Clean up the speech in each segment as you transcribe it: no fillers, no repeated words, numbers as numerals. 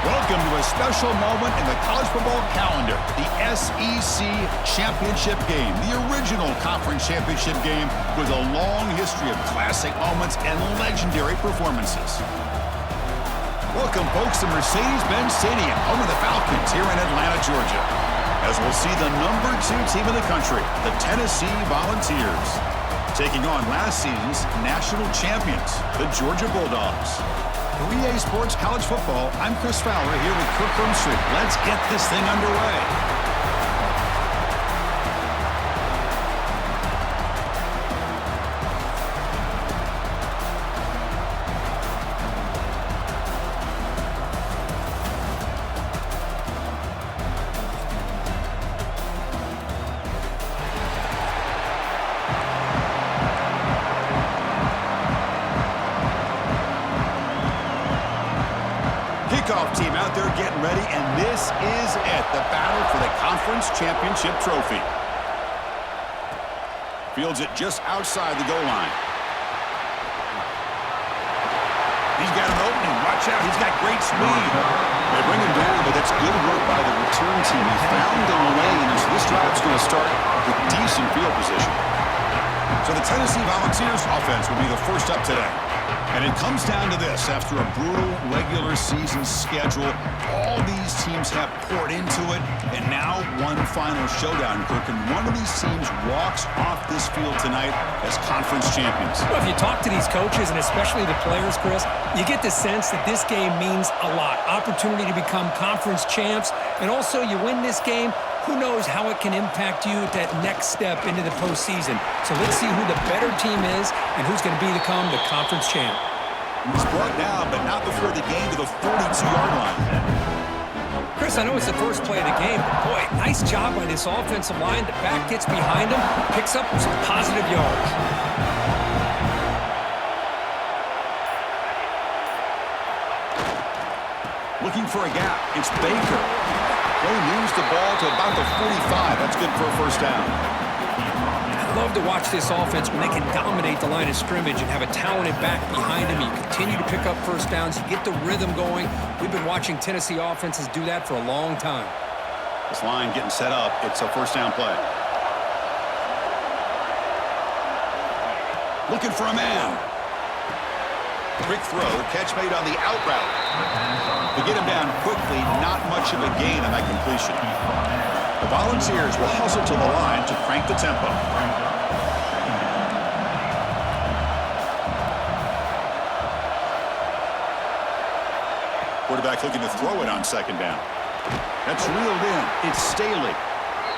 Welcome to a special moment in the college football calendar, the SEC Championship Game, the original conference championship game with a long history of classic moments and legendary performances. Welcome, folks, to Mercedes-Benz Stadium, home of the Falcons here in Atlanta, Georgia, as we'll see the number 2 team in the country, the Tennessee Volunteers, taking on last season's national champions, the Georgia Bulldogs. For EA Sports College Football, I'm Chris Fowler here with Kirk Hermstreet. Let's get this thing underway. Kickoff team out there getting ready, and this is it, the battle for the conference championship trophy. Fields it just outside the goal line. He's got an opening. Watch out. He's got great speed. They bring him down, but that's good work by the return team. He found the lane, and so this drive's going to start with decent field position. So the Tennessee Volunteers offense will be the first up today. And it comes down to this. After a brutal regular season schedule, all these teams have poured into it, and now one final showdown, Kirk. And one of these teams walks off this field tonight as conference champions. Well, if you talk to these coaches, and especially the players, Chris, you get the sense that this game means a lot. Opportunity to become conference champs, and also you win this game, who knows how it can impact you at that next step into the postseason. So let's see who the better team is and who's going to become the conference champ. He's brought down, but not before the game to the 42-yard line. Chris, I know it's the first play of the game, but boy, nice job by this offensive line. The back gets behind him, picks up some positive yards. Looking for a gap. It's Baker. They moves the ball to about the 45. That's good for a first down. I love to watch this offense when they can dominate the line of scrimmage and have a talented back behind them. You continue to pick up first downs. You get the rhythm going. We've been watching Tennessee offenses do that for a long time. This line getting set up. It's a first down play. Looking for a man. Quick throw. Catch made on the out route. To get him down quickly, not much of a gain on that completion. The Volunteers will hustle to the line to crank the tempo. Quarterback looking to throw it on second down. That's reeled in. It's Staley.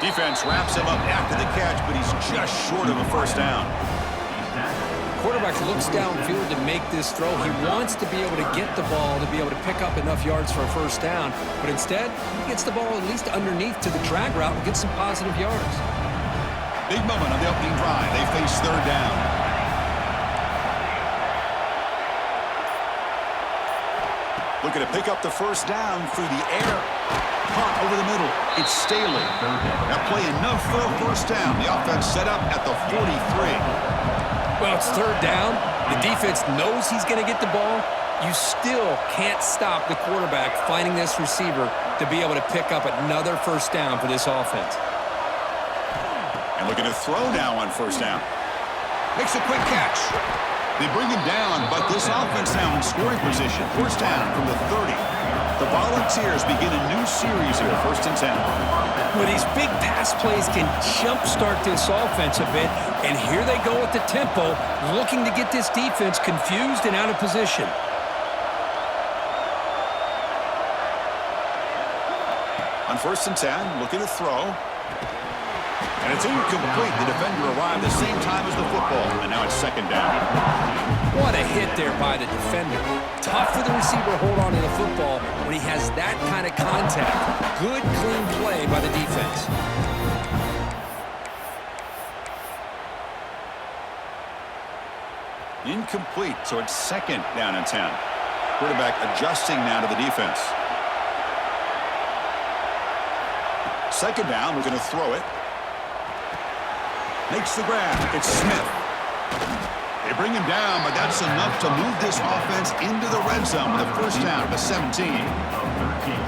Defense wraps him up after the catch, but he's just short of a first down. Quarterback looks downfield to make this throw. He wants to be able to get the ball to be able to pick up enough yards for a first down, but instead, he gets the ball at least underneath to the drag route and gets some positive yards. Big moment on the opening drive. They face third down. Looking to pick up the first down through the air. Punt over the middle. It's Staley. That play enough for a first down. The offense set up at the 43. Well, it's third down. The defense knows he's going to get the ball. You still can't stop the quarterback finding this receiver to be able to pick up another first down for this offense. And looking to throw now on first down. Makes a quick catch. They bring him down, but this offense now in scoring position. First down from the 30. The Volunteers begin a new series here, 1st and 10. Well, these big pass plays can jumpstart this offense a bit, and here they go at the tempo, looking to get this defense confused and out of position. On 1st and 10, looking to throw. And it's incomplete. The defender arrived the same time as the football, and now it's second down. What a hit there by the defender. Tough for the receiver to hold on to the football when he has that kind of contact. Good, clean play by the defense. Incomplete, so it's second down and 10. Quarterback adjusting now to the defense. Second down, we're going to throw it. Makes the grab. It's Smith. They bring him down, but that's enough to move this offense into the red zone with a first down at the 17.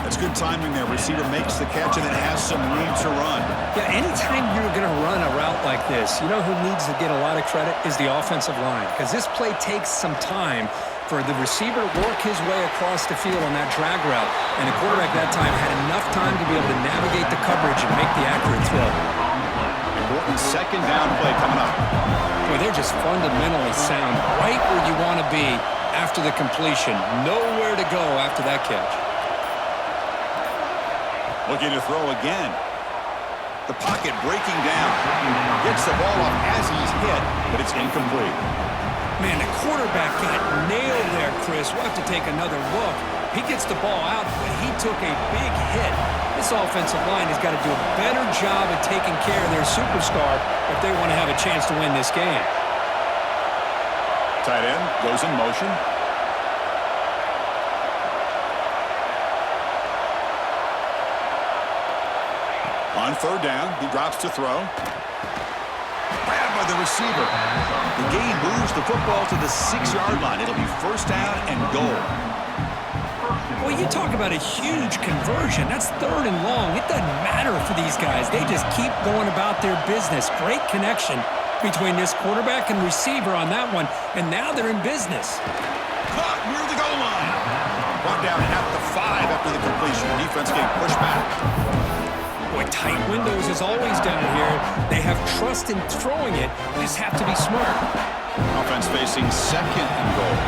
That's good timing there. Receiver makes the catch and then has some room to run. Yeah, anytime you're going to run a route like this, you know who needs to get a lot of credit is the offensive line, because this play takes some time for the receiver to work his way across the field on that drag route. And the quarterback that time had enough time to be able to navigate the coverage and make the accurate throw. Important second down play coming up. Boy, they're just fundamentally sound, right where you want to be after the completion. Nowhere to go after that catch. Looking to throw again. The pocket breaking down. Gets the ball off as he's hit, but it's incomplete. Man, the quarterback got nailed there, Chris. We'll have to take another look. He gets the ball out, but he took a big hit. This offensive line has got to do a better job of taking care of their superstar if they want to have a chance to win this game. Tight end goes in motion. On third down, he drops to throw. Grabbed by the receiver. The gain moves the football to the 6-yard line. It'll be first down and goal. Well, you talk about a huge conversion. That's third and long. It doesn't matter for these guys. They just keep going about their business. Great connection between this quarterback and receiver on that one, and now they're in business. Caught near the goal line. Brought down at the 5 after the completion. Defense getting pushed back. Boy, tight windows as always down here. They have trust in throwing it. They just have to be smart. Offense facing second and goal.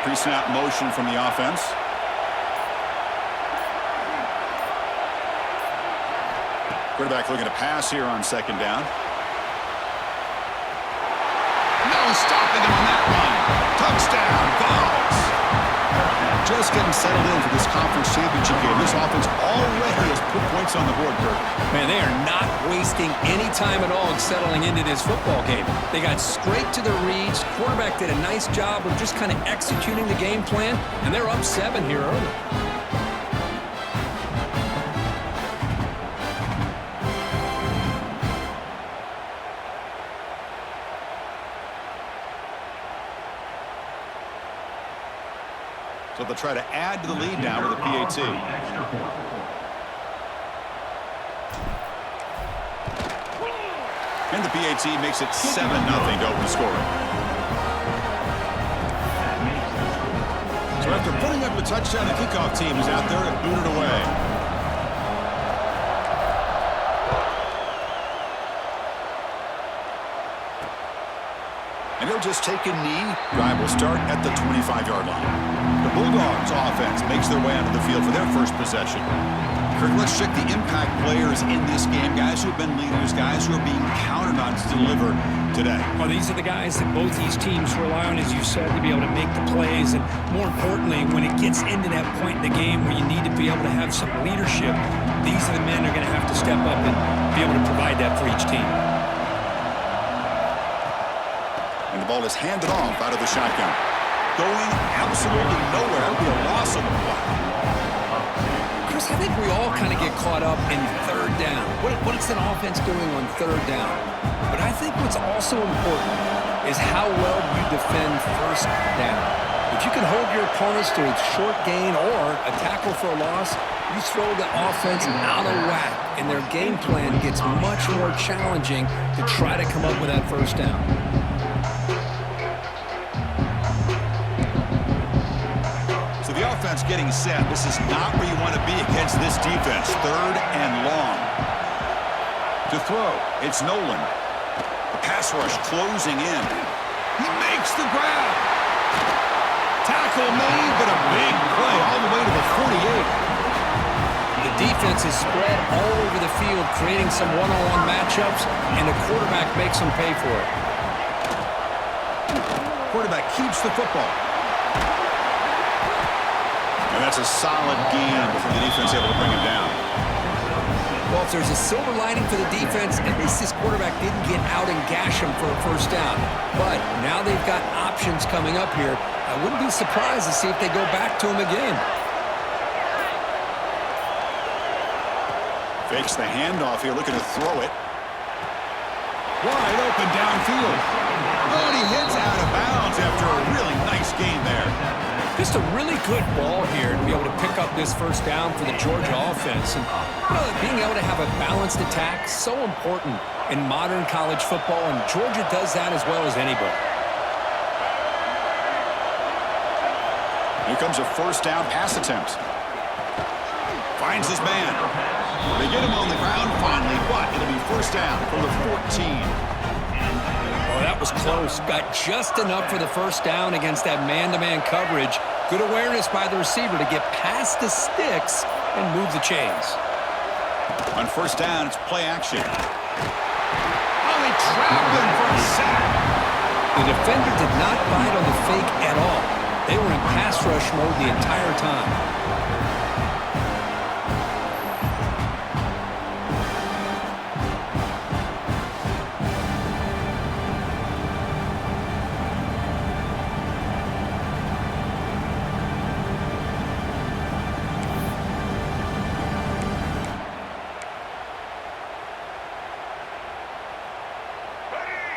Pre-snap motion from the offense. Quarterback looking to pass here on second down. No stopping him on that run. Touchdown, Bulldogs. Just getting settled in for this conference championship game. This offense already has put points on the board, Kirk. Man, they are not wasting any time at all settling into this football game. They got straight to the reads. Quarterback did a nice job of just kind of executing the game plan, and they're up 7 here early. So they'll try to add to the lead now with a PAT. And the PAT makes it 7-0 to open scoring. So after putting up a touchdown, the kickoff team is out there and booted away. And he'll just take a knee. Drive will start at the 25-yard line. The Bulldogs offense makes their way onto the field for their first possession. Kirk, let's check the impact players in this game. Guys who have been leaders, guys who are being counted on to deliver today. Well, these are the guys that both these teams rely on, as you said, to be able to make the plays. And more importantly, when it gets into that point in the game where you need to be able to have some leadership, these are the men that are going to have to step up and be able to provide that for each team. And the ball is handed off out of the shotgun. Going absolutely nowhere. It'll be a loss of the play. Chris, I think we all kind of get caught up in third down. What's an offense doing on third down? But I think what's also important is how well you defend first down. If you can hold your opponents to a short gain or a tackle for a loss, you throw the offense out of whack, and their game plan gets much more challenging to try to come up with that first down. The offense getting set. This is not where you want to be against this defense. Third and long. To throw, it's Nolan. The pass rush closing in. He makes the grab. Tackle made, but a big play all the way to the 48. The defense is spread all over the field, creating some one-on-one matchups, and the quarterback makes them pay for it. Quarterback keeps the football. And that's a solid gain before the defense able to bring him down. Well, if there's a silver lining for the defense, at least this quarterback didn't get out and gash him for a first down. But now they've got options coming up here. I wouldn't be surprised to see if they go back to him again. Fakes the handoff here, looking to throw it. Wide open downfield. Oh, and he hits out of bounds after a really nice game there. Just a really good ball here to be able to pick up this first down for the Georgia offense. And being able to have a balanced attack, so important in modern college football, and Georgia does that as well as anybody. Here comes a first down pass attempt. Finds his man. They get him on the ground finally, but it'll be first down from the 14. Oh, that was close. Got just enough for the first down against that man-to-man coverage. Good awareness by the receiver to get past the sticks and move the chains. On first down, it's play action. Oh, he trapped him for a sack. The defender did not bite on the fake at all. They were in pass rush mode the entire time.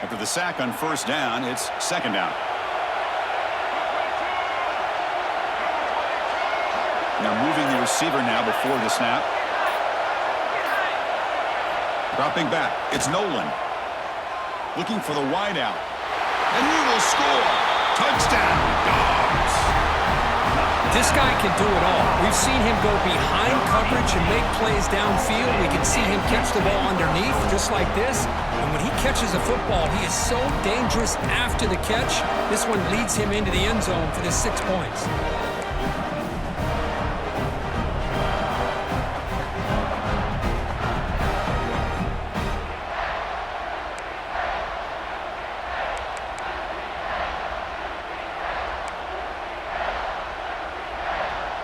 After the sack on first down, it's second down. Now moving the receiver now before the snap. Dropping back, it's Nolan. Looking for the wideout. And he will score. Touchdown, Dogs. This guy can do it all. We've seen him go behind coverage and make plays downfield. We can see him catch the ball underneath just like this. And when he catches a football, he is so dangerous after the catch. This one leads him into the end zone for the 6 points.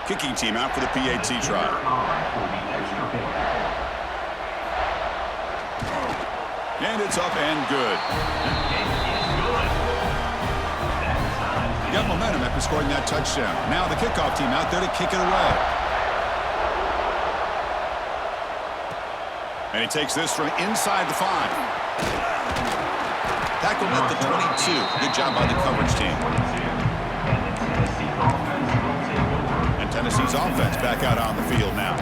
Kicking team out for the PAT try. And it's up and good. Got momentum after scoring that touchdown. Now the kickoff team out there to kick it away. And he takes this from inside the 5. Tackled at the 22. Good job by the coverage team. Tennessee's offense back out on the field now.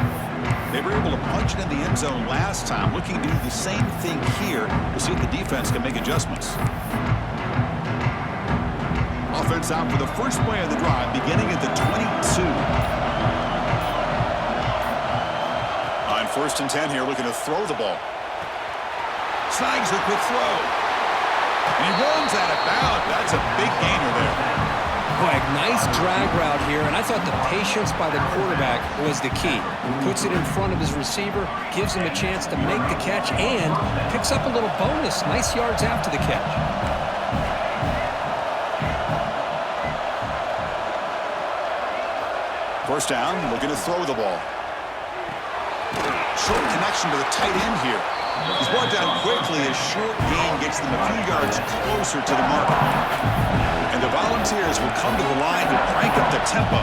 They were able to punch it in the end zone last time, looking to do the same thing here to see if the defense can make adjustments. Offense out for the first play of the drive, beginning at the 22. On first and 10 here, looking to throw the ball. Snags the quick throw. And he runs out of bounds. That's a big gainer there. Boy, nice drag route here, and I thought the patience by the quarterback was the key. Puts it in front of his receiver, gives him a chance to make the catch, and picks up a little bonus. Nice yards after the catch. First down, looking to throw the ball. Short connection to the tight end here. He's brought down quickly as short gain gets them a few yards closer to the mark. And the Volunteers will come to the line to crank up the tempo.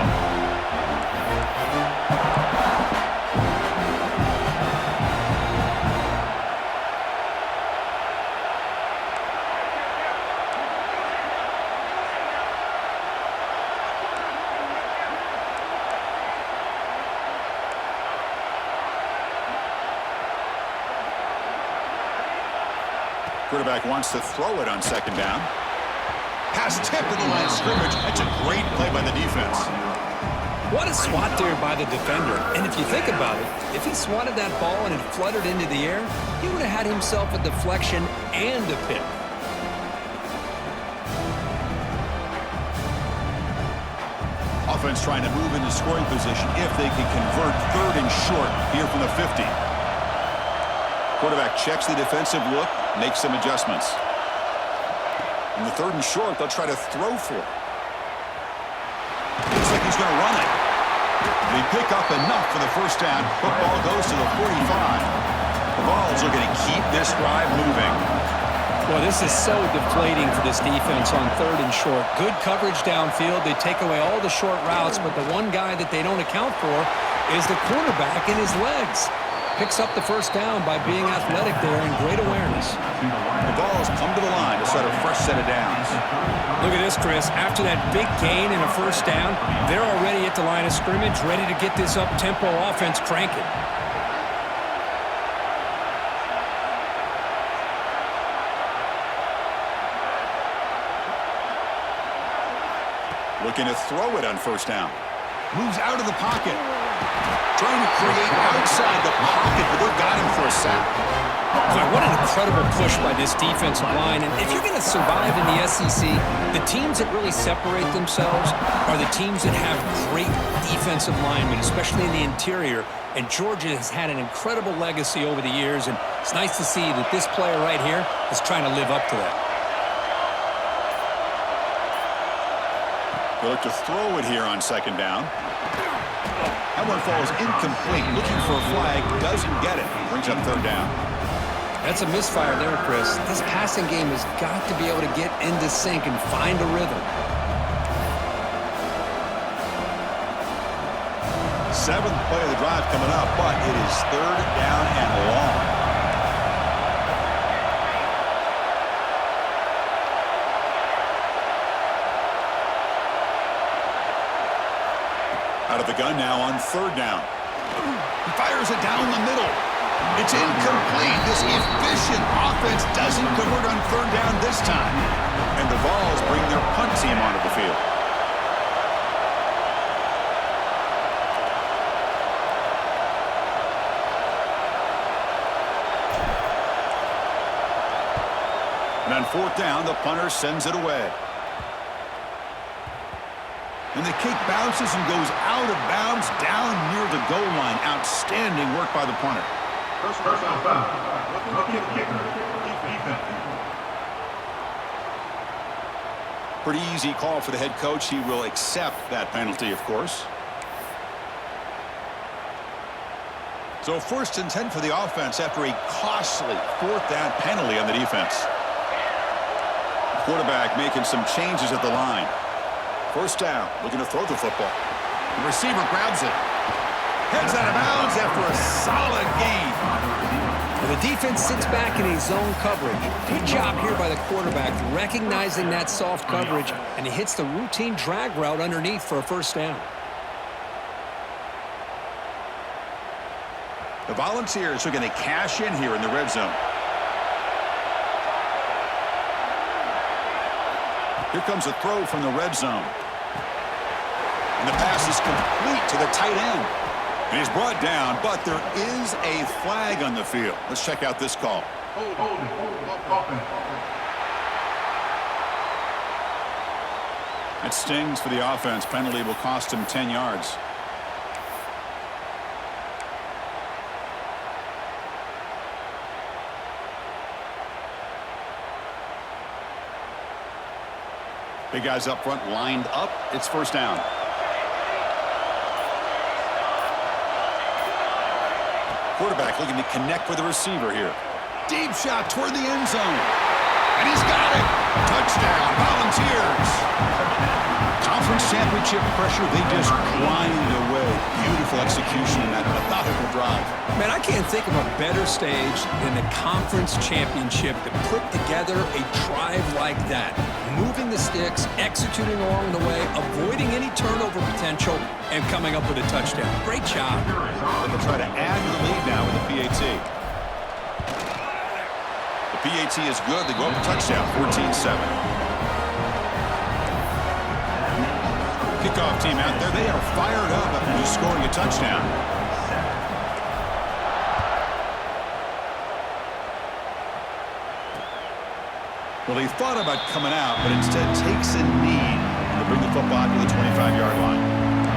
Quarterback wants to throw it on second down. Pass tipped at the line of scrimmage. That's a great play by the defense. What a swat there by the defender. And if you think about it, if he swatted that ball and it fluttered into the air, he would have had himself a deflection and a pick. Offense trying to move into scoring position if they can convert third and short here from the 50. Quarterback checks the defensive look, makes some adjustments. In the third and short, they'll try to throw for it. Looks like he's going to run it. They pick up enough for the first down. Football goes to the 45. The Vols are going to keep this drive moving. Well, this is so deflating for this defense on third and short. Good coverage downfield. They take away all the short routes, but the one guy that they don't account for is the quarterback and his legs. Picks up the first down by being athletic there and great awareness. The ball's come to the line to start a fresh set of downs. Look at this, Chris. After that big gain and a first down, they're already at the line of scrimmage, ready to get this up-tempo offense cranking. Looking to throw it on first down. Moves out of the pocket. Trying to create outside the pocket, but they've got him for a sack. Boy, what an incredible push by this defensive line. And if you're going to survive in the SEC, the teams that really separate themselves are the teams that have great defensive linemen, especially in the interior. And Georgia has had an incredible legacy over the years, and it's nice to see that this player right here is trying to live up to that. They look to throw it here on second down. That one falls incomplete. Looking for a flag. Doesn't get it. Brings up third down. That's a misfire there, Chris. This passing game has got to be able to get into sync and find a rhythm. Seventh play of the drive coming up, but it is third down and long. Out of the gun now on third down. He fires it down the middle. It's incomplete. This efficient offense doesn't convert on third down this time. And the Vols bring their punt team onto the field. And on fourth down, the punter sends it away. And the kick bounces and goes out of bounds down near the goal line. Outstanding work by the punter. First down, pretty easy call for the head coach. He will accept that penalty, of course. So 1st and 10 for the offense after a costly fourth down penalty on the defense. Quarterback making some changes at the line. First down, looking to throw the football. The receiver grabs it. Heads out of bounds after a solid gain. Well, the defense sits back in a zone coverage. Good job here by the quarterback, recognizing that soft coverage, and he hits the routine drag route underneath for a first down. The Volunteers are going to cash in here in the red zone. Here comes a throw from the red zone. And the pass is complete to the tight end. And he's brought down, but there is a flag on the field. Let's check out this call. It stings for the offense. Penalty will cost him 10 yards. Big guys up front lined up. It's first down. Quarterback looking to connect with the receiver here. Deep shot toward the end zone. And he's got it. Touchdown, Volunteers. Conference championship pressure, they just grind away. Beautiful execution in that methodical drive. Man, I can't think of a better stage than the conference championship to put together a drive like that. Moving the sticks, executing along the way, avoiding any turnover potential, and coming up with a touchdown. Great job. They'll try to add to the lead now with the PAT. The PAT is good. They go up a touchdown, 14-7. Kickoff team out there. They are fired up after just scoring a touchdown. Well, he thought about coming out, but instead takes a knee to bring the football to the 25-yard line.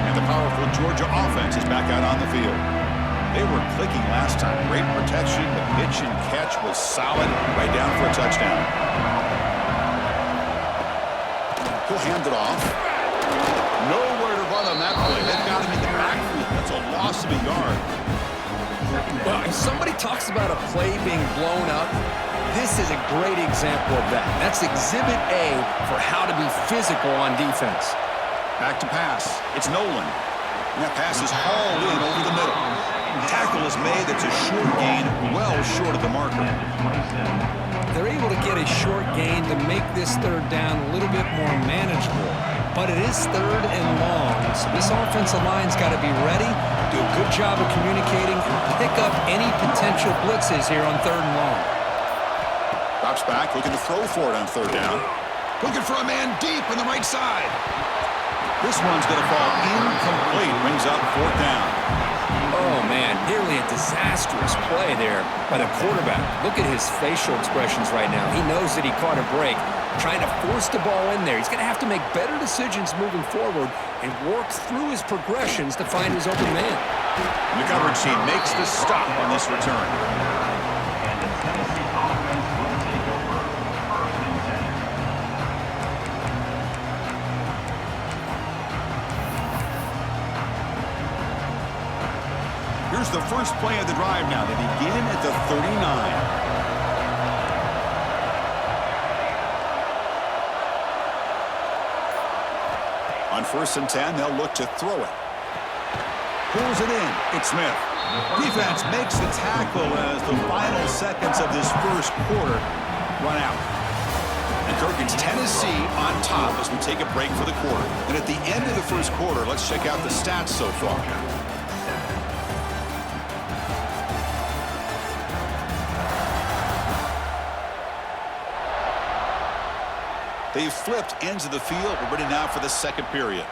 And the powerful Georgia offense is back out on the field. They were clicking last time. Great protection. The pitch and catch was solid. Right down for a touchdown. He'll hand it off. Nowhere to run on that play. They've got him in the backfield. That's a loss of a yard. Well, if somebody talks about a play being blown up, this is a great example of that. That's exhibit A for how to be physical on defense. Back to pass. It's Nolan. And that pass is hauled in over the middle. Tackle is made. That's a short gain, well short of the marker. They're able to get a short gain to make this third down a little bit more manageable. But it is third and long, so this offensive line's got to be ready, do a good job of communicating, and pick up any potential blitzes here on third and long. Drops back, looking to throw for it on third down. Looking for a man deep on the right side. This one's going to fall incomplete. Brings up fourth down. Oh, man, nearly a disastrous play there by the quarterback. Look at his facial expressions right now. He knows that he caught a break, trying to force the ball in there. He's going to have to make better decisions moving forward and work through his progressions to find his open man. And the coverage team makes the stop on this return. Here's the first play of the drive now. They begin at the 39. On 1st and 10, they'll look to throw it. Pulls it in. It's Smith. Defense makes the tackle as the final seconds of this first quarter run out. And Kirk, it's Tennessee on top as we take a break for the quarter. And at the end of the first quarter, let's check out the stats so far. They've flipped ends of the field. We're ready now for the second period.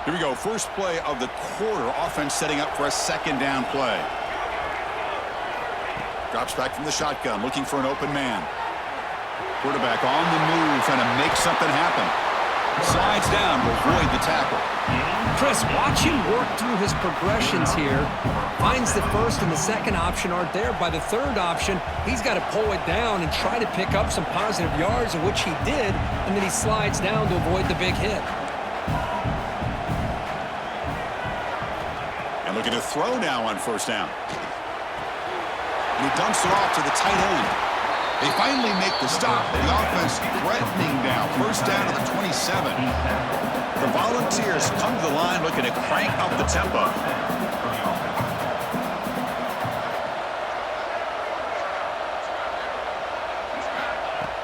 Here we go. First play of the quarter. Offense setting up for a second down play. Drops back from the shotgun, looking for an open man. Quarterback on the move, trying to make something happen. Slides down to avoid the tackle. Chris, watch him work through his progressions here. Finds the first and the second option aren't there. By the third option, he's got to pull it down and try to pick up some positive yards, of which he did, and then he slides down to avoid the big hit. And looking to throw now on first down. And he dumps it off to the tight end. They finally make the stop. The offense threatening now. First down to the 27. The Volunteers come to the line looking to crank up the tempo.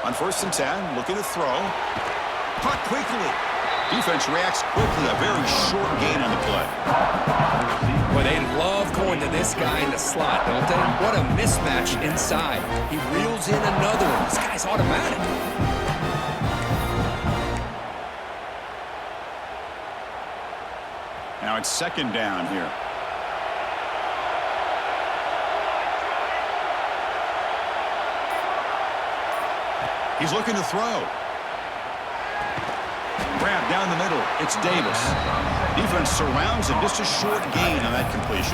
On 1st and 10, looking to throw. Caught quickly. Defense reacts quickly. A very short gain on the play. Well, they love going to this guy in the slot, don't they? What a mismatch inside. He reels in another one. This guy's automatic. Now it's second down here. He's looking to throw. Grab down the middle. It's Davis. Defense surrounds him. Just a short gain on that completion.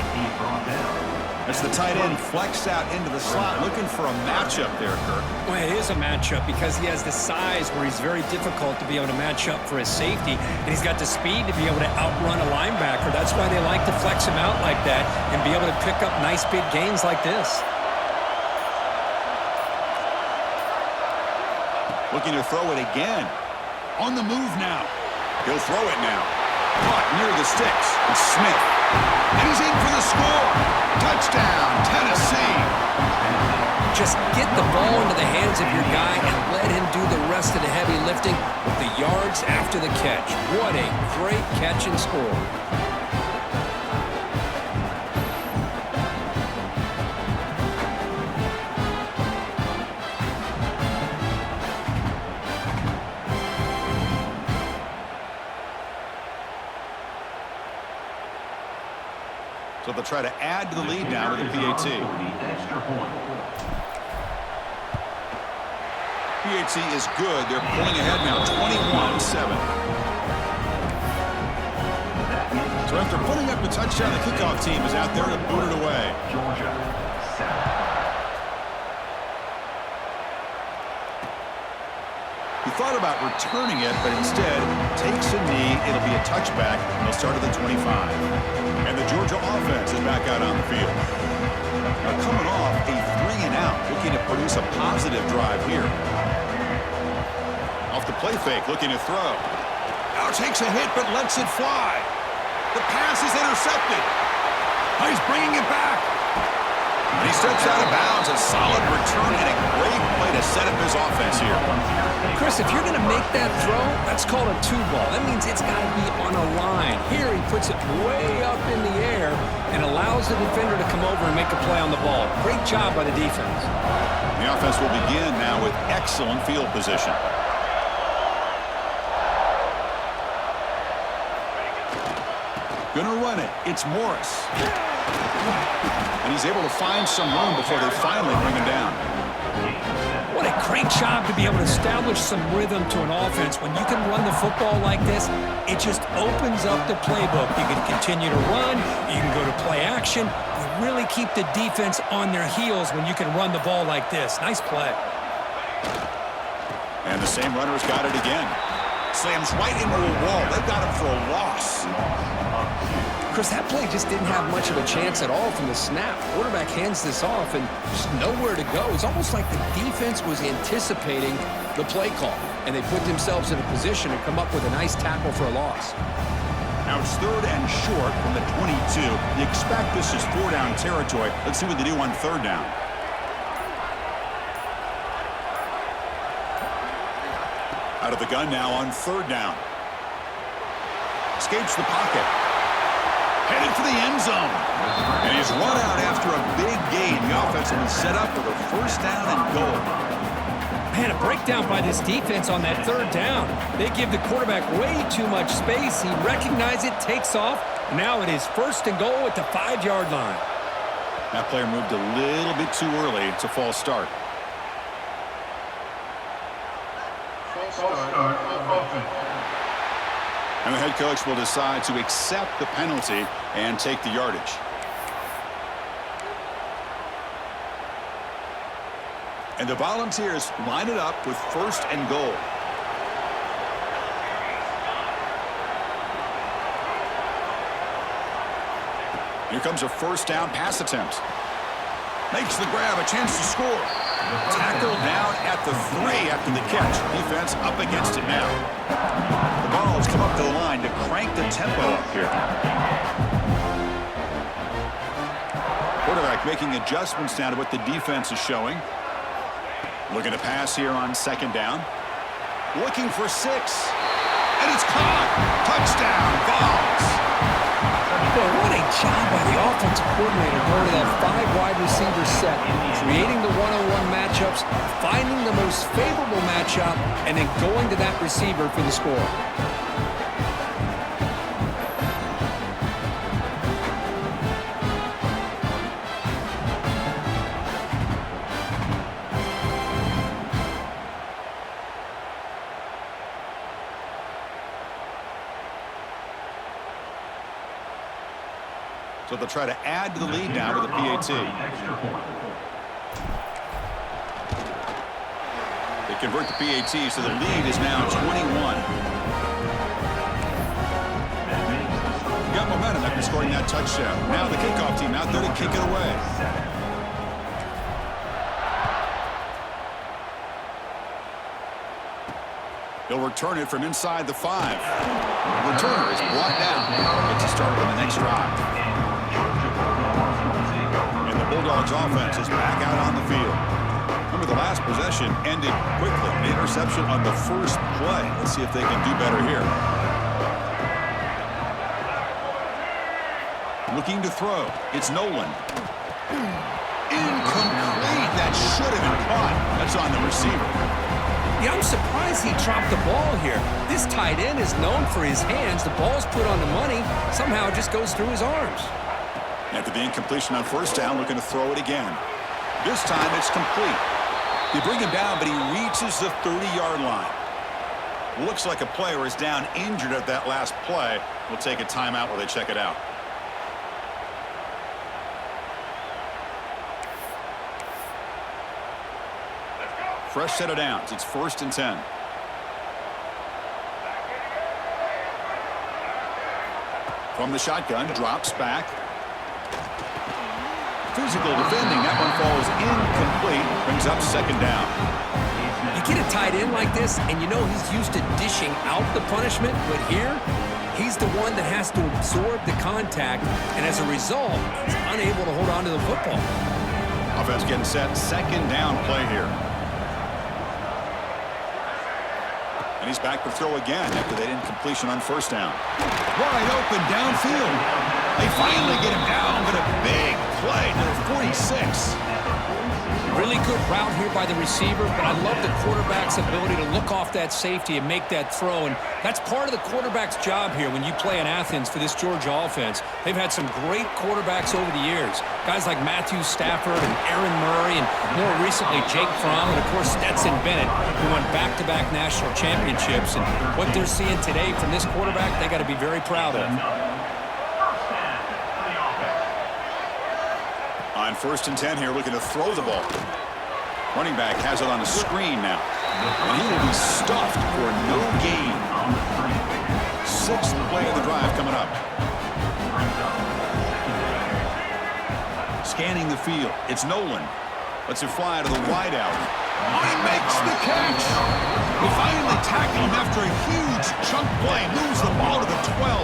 As the tight end flexed out into the slot, looking for a matchup there, Kirk. Well, it is a matchup because he has the size where he's very difficult to be able to match up for his safety, and he's got the speed to be able to outrun a linebacker. That's why they like to flex him out like that and be able to pick up nice big gains like this. Looking to throw it again. On the move now. He'll throw it now. Caught near the sticks. It's Smith. And he's in for the score. Touchdown, Tennessee. Just get the ball into the hands of your guy and let him do the rest of the heavy lifting with the yards after the catch. What a great catch and score. So they'll try to add to the lead now with a PAT. PAT is good. They're pulling ahead now, 21-7. So after putting up the touchdown, the kickoff team is out there to boot it away. He thought about returning it, but instead takes a knee. It'll be a touchback, and they'll start at the 25. And the Georgia offense is back out on the field. Now coming off a 3-and-out. produce a positive drive here. Off the play fake, looking to throw. Now takes a hit, but lets it fly. The pass is intercepted. Oh, he's bringing it back. And he steps out of bounds. A solid return and a great play to set up his offense here. Chris, if you're going to make that throw, that's called a two-ball. That means it's got to be on a line. Here he puts it way up in the air and allows the defender to come over and make a play on the ball. Great job by the defense. The offense will begin now with excellent field position. Gonna run it. It's Morris. And he's able to find some room before they finally bring him down. What a great job to be able to establish some rhythm to an offense. When you can run the football like this, it just opens up the playbook. You can continue to run. You can go to play action. You really keep the defense on their heels when you can run the ball like this. Nice play. And the same runner's got it again. Slams right into a wall. They've got him for a loss. Chris, that play just didn't have much of a chance at all from the snap. Quarterback hands this off and just nowhere to go. It's almost like the defense was anticipating the play call, and they put themselves in a position to come up with a nice tackle for a loss. Now it's 3rd and short from the 22. You expect this is 4-down territory. Let's see what they do on 3rd down. Out of the gun now on 3rd down. Escapes the pocket. Headed for the end zone. And he's run out after a big gain. The offense will be set up with a 1st down and goal. Man, a breakdown by this defense on that 3rd down. They give the quarterback way too much space. He recognizes it, takes off. Now it is 1st and goal at the 5-yard line. That player moved a little bit too early. It's a false start. And the head coach will decide to accept the penalty and take the yardage. And the Volunteers line it up with 1st and goal. Here comes a 1st down pass attempt. Makes the grab, a chance to score. Tackled down at the 3 after the catch. Defense up against it now. The ball has come up to the line to crank the tempo up here. Quarterback making adjustments now to what the defense is showing. Looking to pass here on 2nd down. Looking for 6. And it's caught. Touchdown, Vols. Boy, what a job by the offensive coordinator going to that 5-wide receiver set, creating the one-on-one matchups, finding the most favorable matchup, and then going to that receiver for the score. So they'll try to add to the lead now with a PAT. They convert the PAT, so the lead is now 21. Got momentum after scoring that touchdown. Now the kickoff team out there to kick it away. He'll return it from inside the 5. The returner is brought down. Gets a start on the next drive. And the Bulldogs offense is back out on the field. Remember, the last possession ended quickly. An interception on the 1st play. Let's see if they can do better here. Looking to throw. It's Nolan. Incomplete. That should have been caught. That's on the receiver. Yeah, I'm surprised he dropped the ball here. This tight end is known for his hands. The ball's put on the money. Somehow it just goes through his arms. After the incompletion on 1st down, looking to throw it again. This time it's complete. They bring him down, but he reaches the 30-yard line. Looks like a player is down injured at that last play. We'll take a timeout while they check it out. Fresh set of downs. It's 1st and 10. From the shotgun, drops back. physical defending. That one falls incomplete. Brings up second down. You get a tight end like this, and you know he's used to dishing out the punishment, but here, he's the one that has to absorb the contact, and as a result, he's unable to hold on to the football. Offense getting set. Second down play here. And he's back to throw again after that incompletion on first down. Wide open downfield. They finally get him down, but a big play to the 46. Really good route here by the receiver, but I love the quarterback's ability to look off that safety and make that throw. And that's part of the quarterback's job here when you play in Athens for this Georgia offense. They've had some great quarterbacks over the years. Guys like Matthew Stafford and Aaron Murray, and more recently Jake Fromm, and of course Stetson Bennett, who won back-to-back national championships. And what they're seeing today from this quarterback, they got to be very proud of. On 1st and 10 here, looking to throw the ball. Running back has it on a screen now. And he will be stuffed for no gain. 6th play of the drive coming up. Scanning the field. It's Nolan. Lets it fly to the wideout. He makes the catch. We finally tackle him after a huge chunk play. Moves the ball to the 12.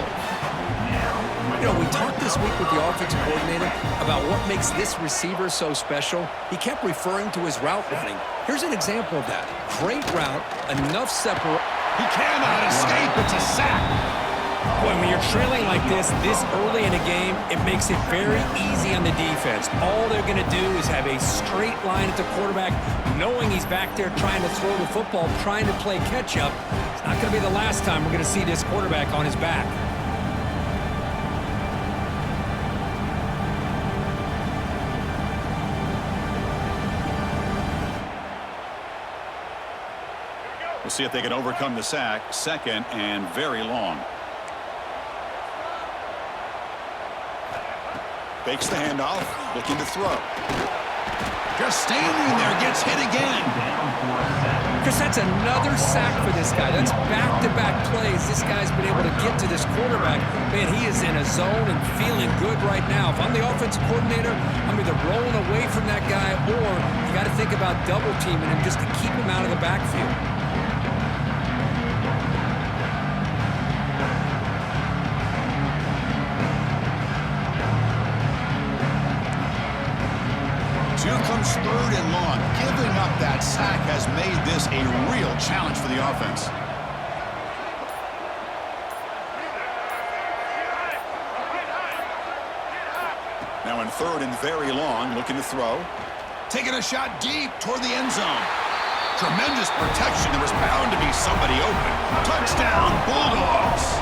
You know, we talked this week with the offensive coordinator about what makes this receiver so special. He kept referring to his route running. Here's an example of that. Great route, enough separate. He cannot escape. It's a sack. Boy, when you're trailing like this early in a game, it makes it very easy on the defense. All they're going to do is have a straight line at the quarterback, knowing he's back there trying to throw the football, trying to play catch-up. It's not going to be the last time we're going to see this quarterback on his back. We'll see if they can overcome the sack. 2nd and very long. Fakes the handoff, looking to throw. Just standing there, gets hit again. Chris, that's another sack for this guy. That's back-to-back plays. This guy's been able to get to this quarterback. Man, he is in a zone and feeling good right now. If I'm the offensive coordinator, I'm either rolling away from that guy, or you got to think about double-teaming him just to keep him out of the backfield. Here comes 3rd and long. Giving up that sack has made this a real challenge for the offense. Now in 3rd and very long, looking to throw. Taking a shot deep toward the end zone. Tremendous protection. There was bound to be somebody open. Touchdown, Bulldogs!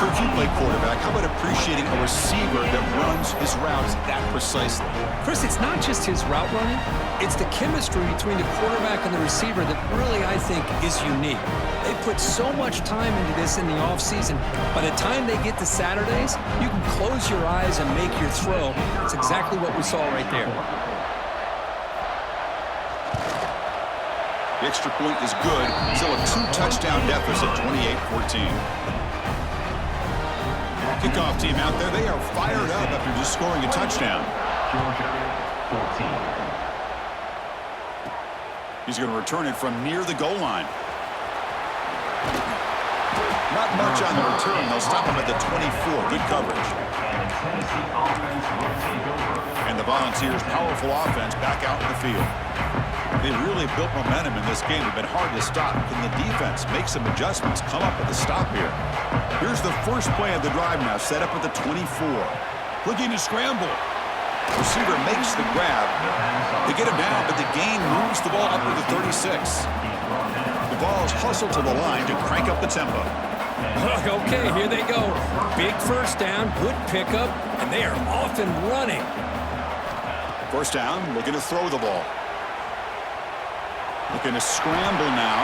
For a few-play quarterback, how about appreciating a receiver that runs his routes that precisely? Chris, it's not just his route running. It's the chemistry between the quarterback and the receiver that really, I think, is unique. They put so much time into this in the offseason. By the time they get to Saturdays, you can close your eyes and make your throw. It's exactly what we saw right there. The extra point is good. Still a 2-touchdown deficit, 28-14. Kickoff team out there, they are fired up after just scoring a touchdown. He's going to return it from near the goal line. Not much on the return. They'll stop him at the 24. Good coverage. And the Volunteers' powerful offense back out in the field. They really built momentum in this game. It's been hard to stop. Can the defense make some adjustments, come up with a stop here? Here's the first play of the drive now, set up at the 24. Looking to scramble. Receiver makes the grab. They get him down, but the gain moves the ball up to the 36. The ball's hustled to the line to crank up the tempo. Okay, here they go. Big first down, good pickup, and they are off and running. First down, looking to throw the ball. Looking to scramble now.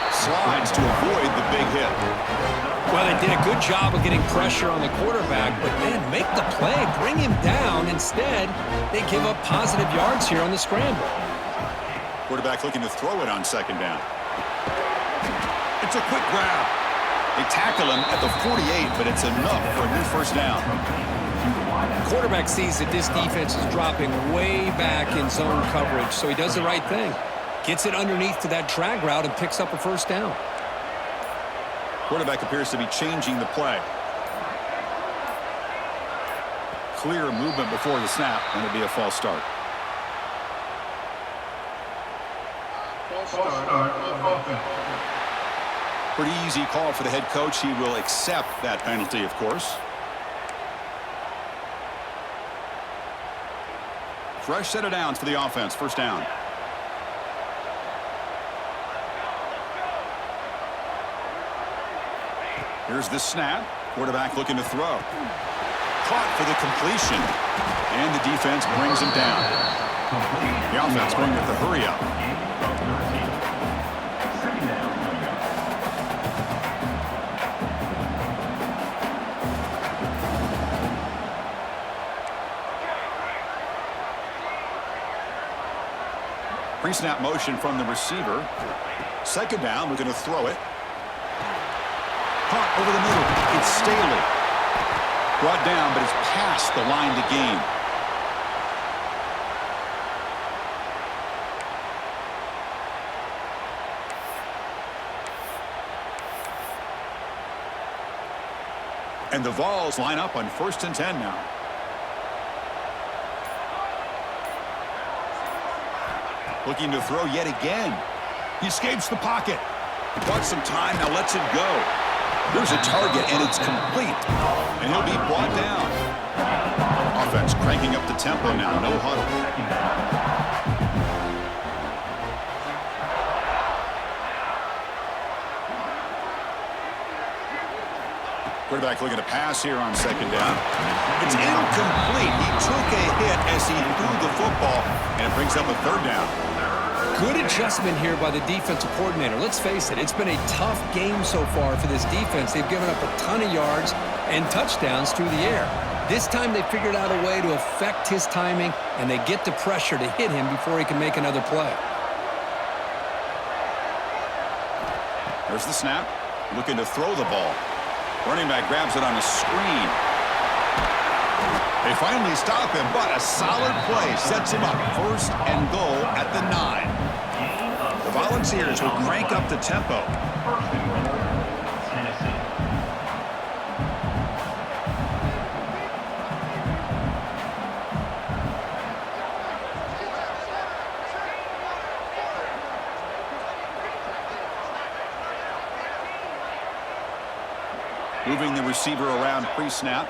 Slides to avoid the big hit. Well, they did a good job of getting pressure on the quarterback, but man, make the play, bring him down. Instead, they give up positive yards here on the scramble. Quarterback looking to throw it on 2nd down. It's a quick grab. They tackle him at the 48, but it's enough for a new first down. Quarterback sees that this defense is dropping way back in zone coverage, so he does the right thing. Gets it underneath to that drag route and picks up a first down. Quarterback appears to be changing the play. Clear movement before the snap, and it'll be a false start. Pretty easy call for the head coach. He will accept that penalty, of course. Fresh set of downs for the offense. First down. Here's the snap. Quarterback looking to throw. Caught for the completion. And the defense brings him down. The offense going with the hurry up. Pre-snap motion from the receiver. Second down, we're going to throw it. Caught over the middle. It's Staley. Brought down, but it's past the line to gain. And the Vols line up on 1st and 10 now. Looking to throw yet again. He escapes the pocket. He bought some time, now lets it go. There's a target, and it's complete. And he'll be brought down. Offense cranking up the tempo now. No huddle. Quarterback looking to pass here on second down. It's incomplete. He took a hit as he threw the football, and it brings up a third down. Good adjustment here by the defensive coordinator. Let's face it, it's been a tough game so far for this defense. They've given up a ton of yards and touchdowns through the air. This time they figured out a way to affect his timing, and they get the pressure to hit him before he can make another play. There's the snap. Looking to throw the ball. Running back grabs it on a screen. They finally stop him, but a solid play sets him up. 1st and goal at the 9. The Volunteers will crank up the tempo. Moving the receiver around pre-snap.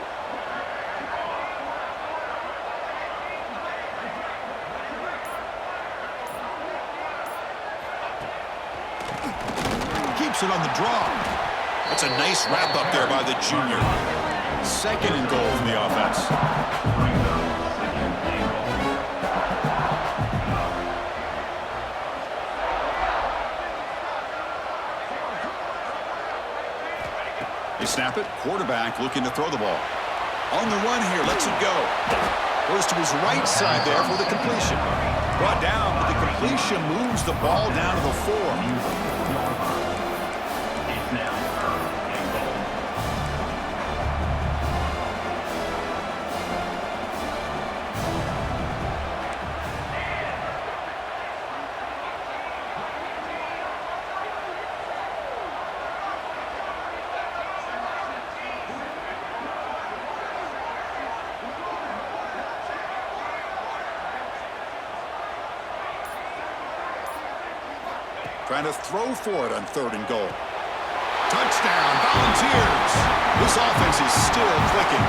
Keeps it on the draw. That's a nice wrap up there by the junior. 2nd and goal from the offense. They snap it. Quarterback looking to throw the ball. On the run here, lets it go. Goes to his right side there for the completion. Brought down, but the completion moves the ball down to the 4. Trying to throw for it on 3rd and goal. Touchdown, Volunteers. This offense is still clicking.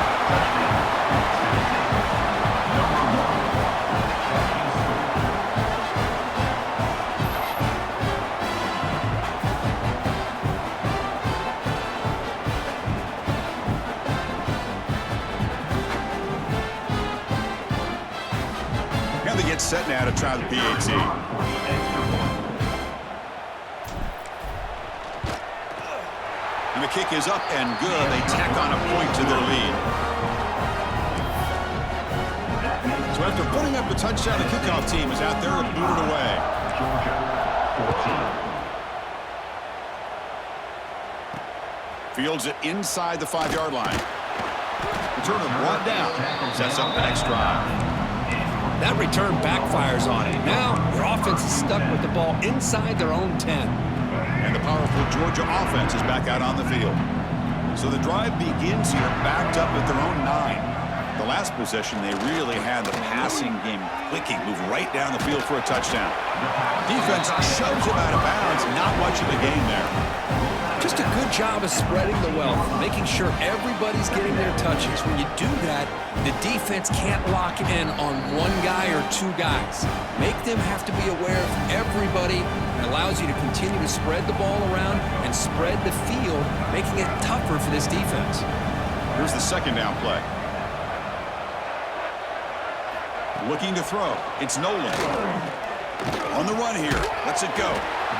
Now they get set now to try the PAT. And the kick is up and good. They tack on a point to their lead. So after putting up the touchdown, the kickoff team is out there to boot it away. Fields it inside the 5-yard line. Return of brought down. Sets up the next drive. That return backfires on it. Now, your offense is stuck with the ball inside their own 10. And the powerful Georgia offense is back out on the field. So the drive begins here, backed up at their own 9. The last possession, they really had the passing game clicking, moved right down the field for a touchdown. Defense shoves him out of bounds. Not much of a gain there. Just a good job of spreading the wealth, making sure everybody's getting their touches. When you do that, the defense can't lock in on one guy or two guys. Make them have to be aware of everybody. It allows you to continue to spread the ball around and spread the field, making it tougher for this defense. Here's the second down play. Looking to throw. It's Nolan. On the run here. Lets it go.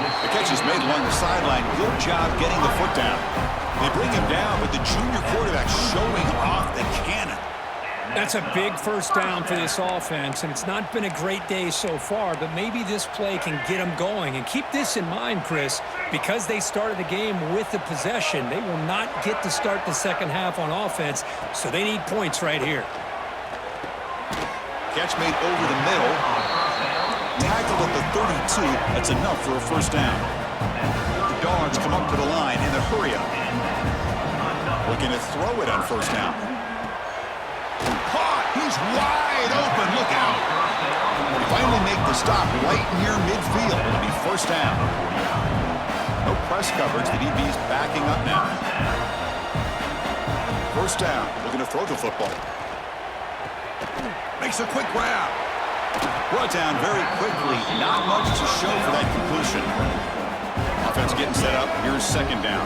The catch is made along the sideline. Good job getting the foot down. They bring him down, but the junior quarterback showing off the cannon. That's a big first down for this offense, and it's not been a great day so far, but maybe this play can get them going. And keep this in mind, Chris, because they started the game with the possession, they will not get to start the second half on offense, so they need points right here. Catch made over the middle. Tackle at the 32. That's enough for a first down. The Dogs come up to the line in the hurry-up. Looking to throw it on first down. Caught! He's wide open. Look out! They finally make the stop right near midfield. It'll be first down. No press coverage. The DB's backing up now. First down. Looking to throw the football. Makes a quick grab. Brought down very quickly. Not much to show for that conclusion. Offense getting set up. Here's second down.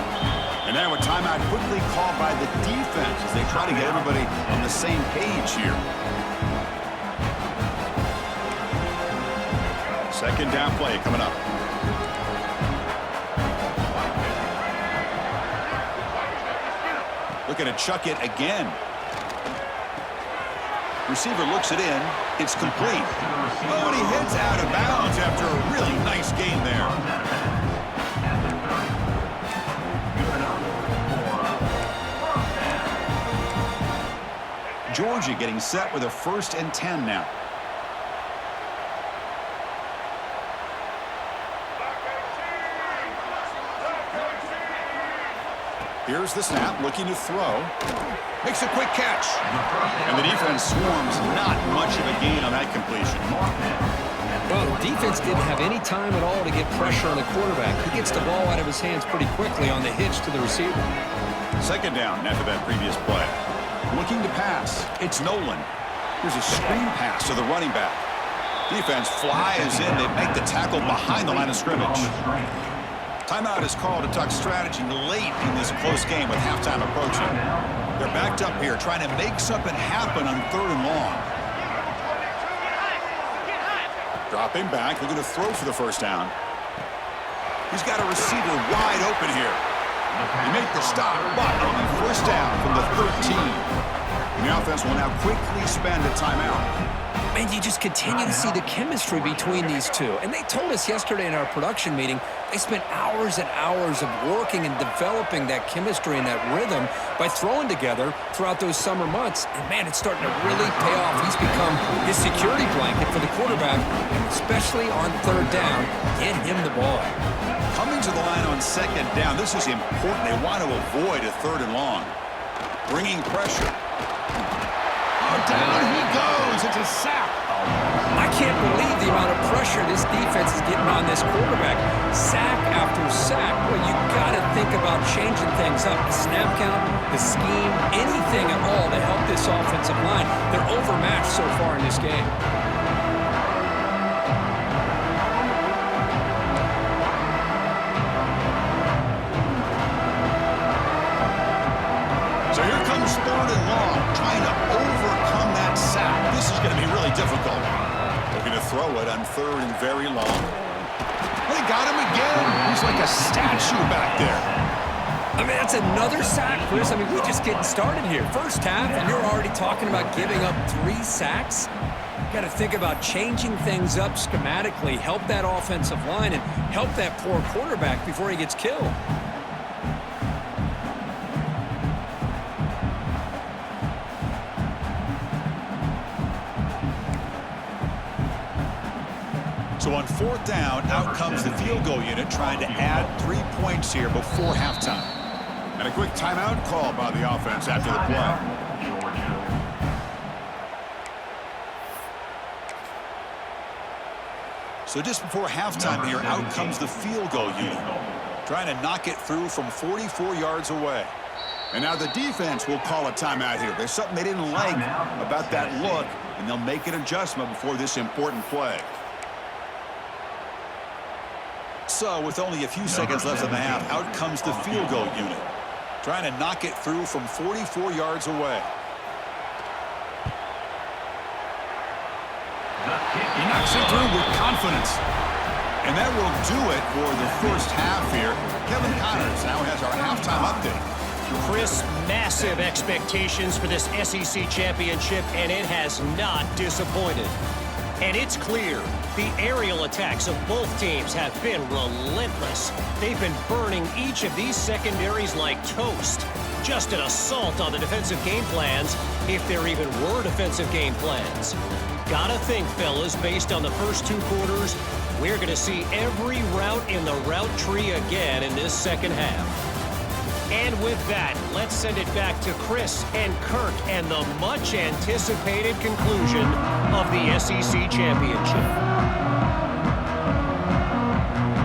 And now a timeout quickly called by the defense as they try to get everybody on the same page here. Second down play coming up. Looking to chuck it again. Receiver looks it in. It's complete. Oh, and he heads out of bounds after a really nice gain there. Georgia getting set with a 1st and 10 now. Here's the snap, looking to throw. Makes a quick catch. And the defense swarms. Not much of a gain on that completion. Well, the defense didn't have any time at all to get pressure on the quarterback. He gets the ball out of his hands pretty quickly on the hitch to the receiver. Second down after that previous play. Looking to pass. It's Nolan. Here's a screen pass to the running back. Defense flies in. They make the tackle behind the line of scrimmage. Timeout is called to talk strategy late in this close game with halftime approaching. They're backed up here trying to make something happen on 3rd and long. Dropping back, looking to throw for the first down. He's got a receiver wide open here. He made the stop, but it'll be first down from the 13. And the offense will now quickly spend a timeout. Man, you just continue to see the chemistry between these two. And they told us yesterday in our production meeting, they spent hours and hours of working and developing that chemistry and that rhythm by throwing together throughout those summer months. And, man, it's starting to really pay off. He's become his security blanket for the quarterback, and especially on 3rd down, get him the ball. Coming to the line on 2nd down, this is important. They want to avoid a 3rd and long. Bringing pressure. Down he goes. It's a sack. I can't believe the amount of pressure this defense is getting on this quarterback. Sack after sack. Well, you got to think about changing things up. The snap count, the scheme, anything at all to help this offensive line. They're overmatched so far in this game. So here comes 3rd and long, trying to overcome that sack. This is going to be really difficult. Looking to throw it on 3rd and very long. They got him again. He's like a statue back there. I mean, that's another sack, Chris. I mean, we're just getting started here. First half, and you're already talking about giving up 3 sacks. You got to think about changing things up schematically, help that offensive line, and help that poor quarterback before he gets killed. So on 4th down, out comes the field goal unit trying to add 3 points here before halftime. And a quick timeout call by the offense after the play. So just before halftime here, out comes the field goal unit, trying to knock it through from 44 yards away. And now the defense will call a timeout here. There's something they didn't like about that look, and they'll make an adjustment before this important play. So with only a few seconds left in the half, out comes the field goal unit, trying to knock it through from 44 yards away. He knocks it through with confidence. And that will do it for the first half here. Kevin Connors now has our halftime update. Chris, massive expectations for this SEC championship, and it has not disappointed. And it's clear the aerial attacks of both teams have been relentless. They've been burning each of these secondaries like toast. Just an assault on the defensive game plans, if there even were defensive game plans. Gotta think, fellas, based on the first 2 quarters, we're going to see every route in the route tree again in this second half. And with that, let's send it back to Chris and Kirk and the much-anticipated conclusion of the SEC Championship.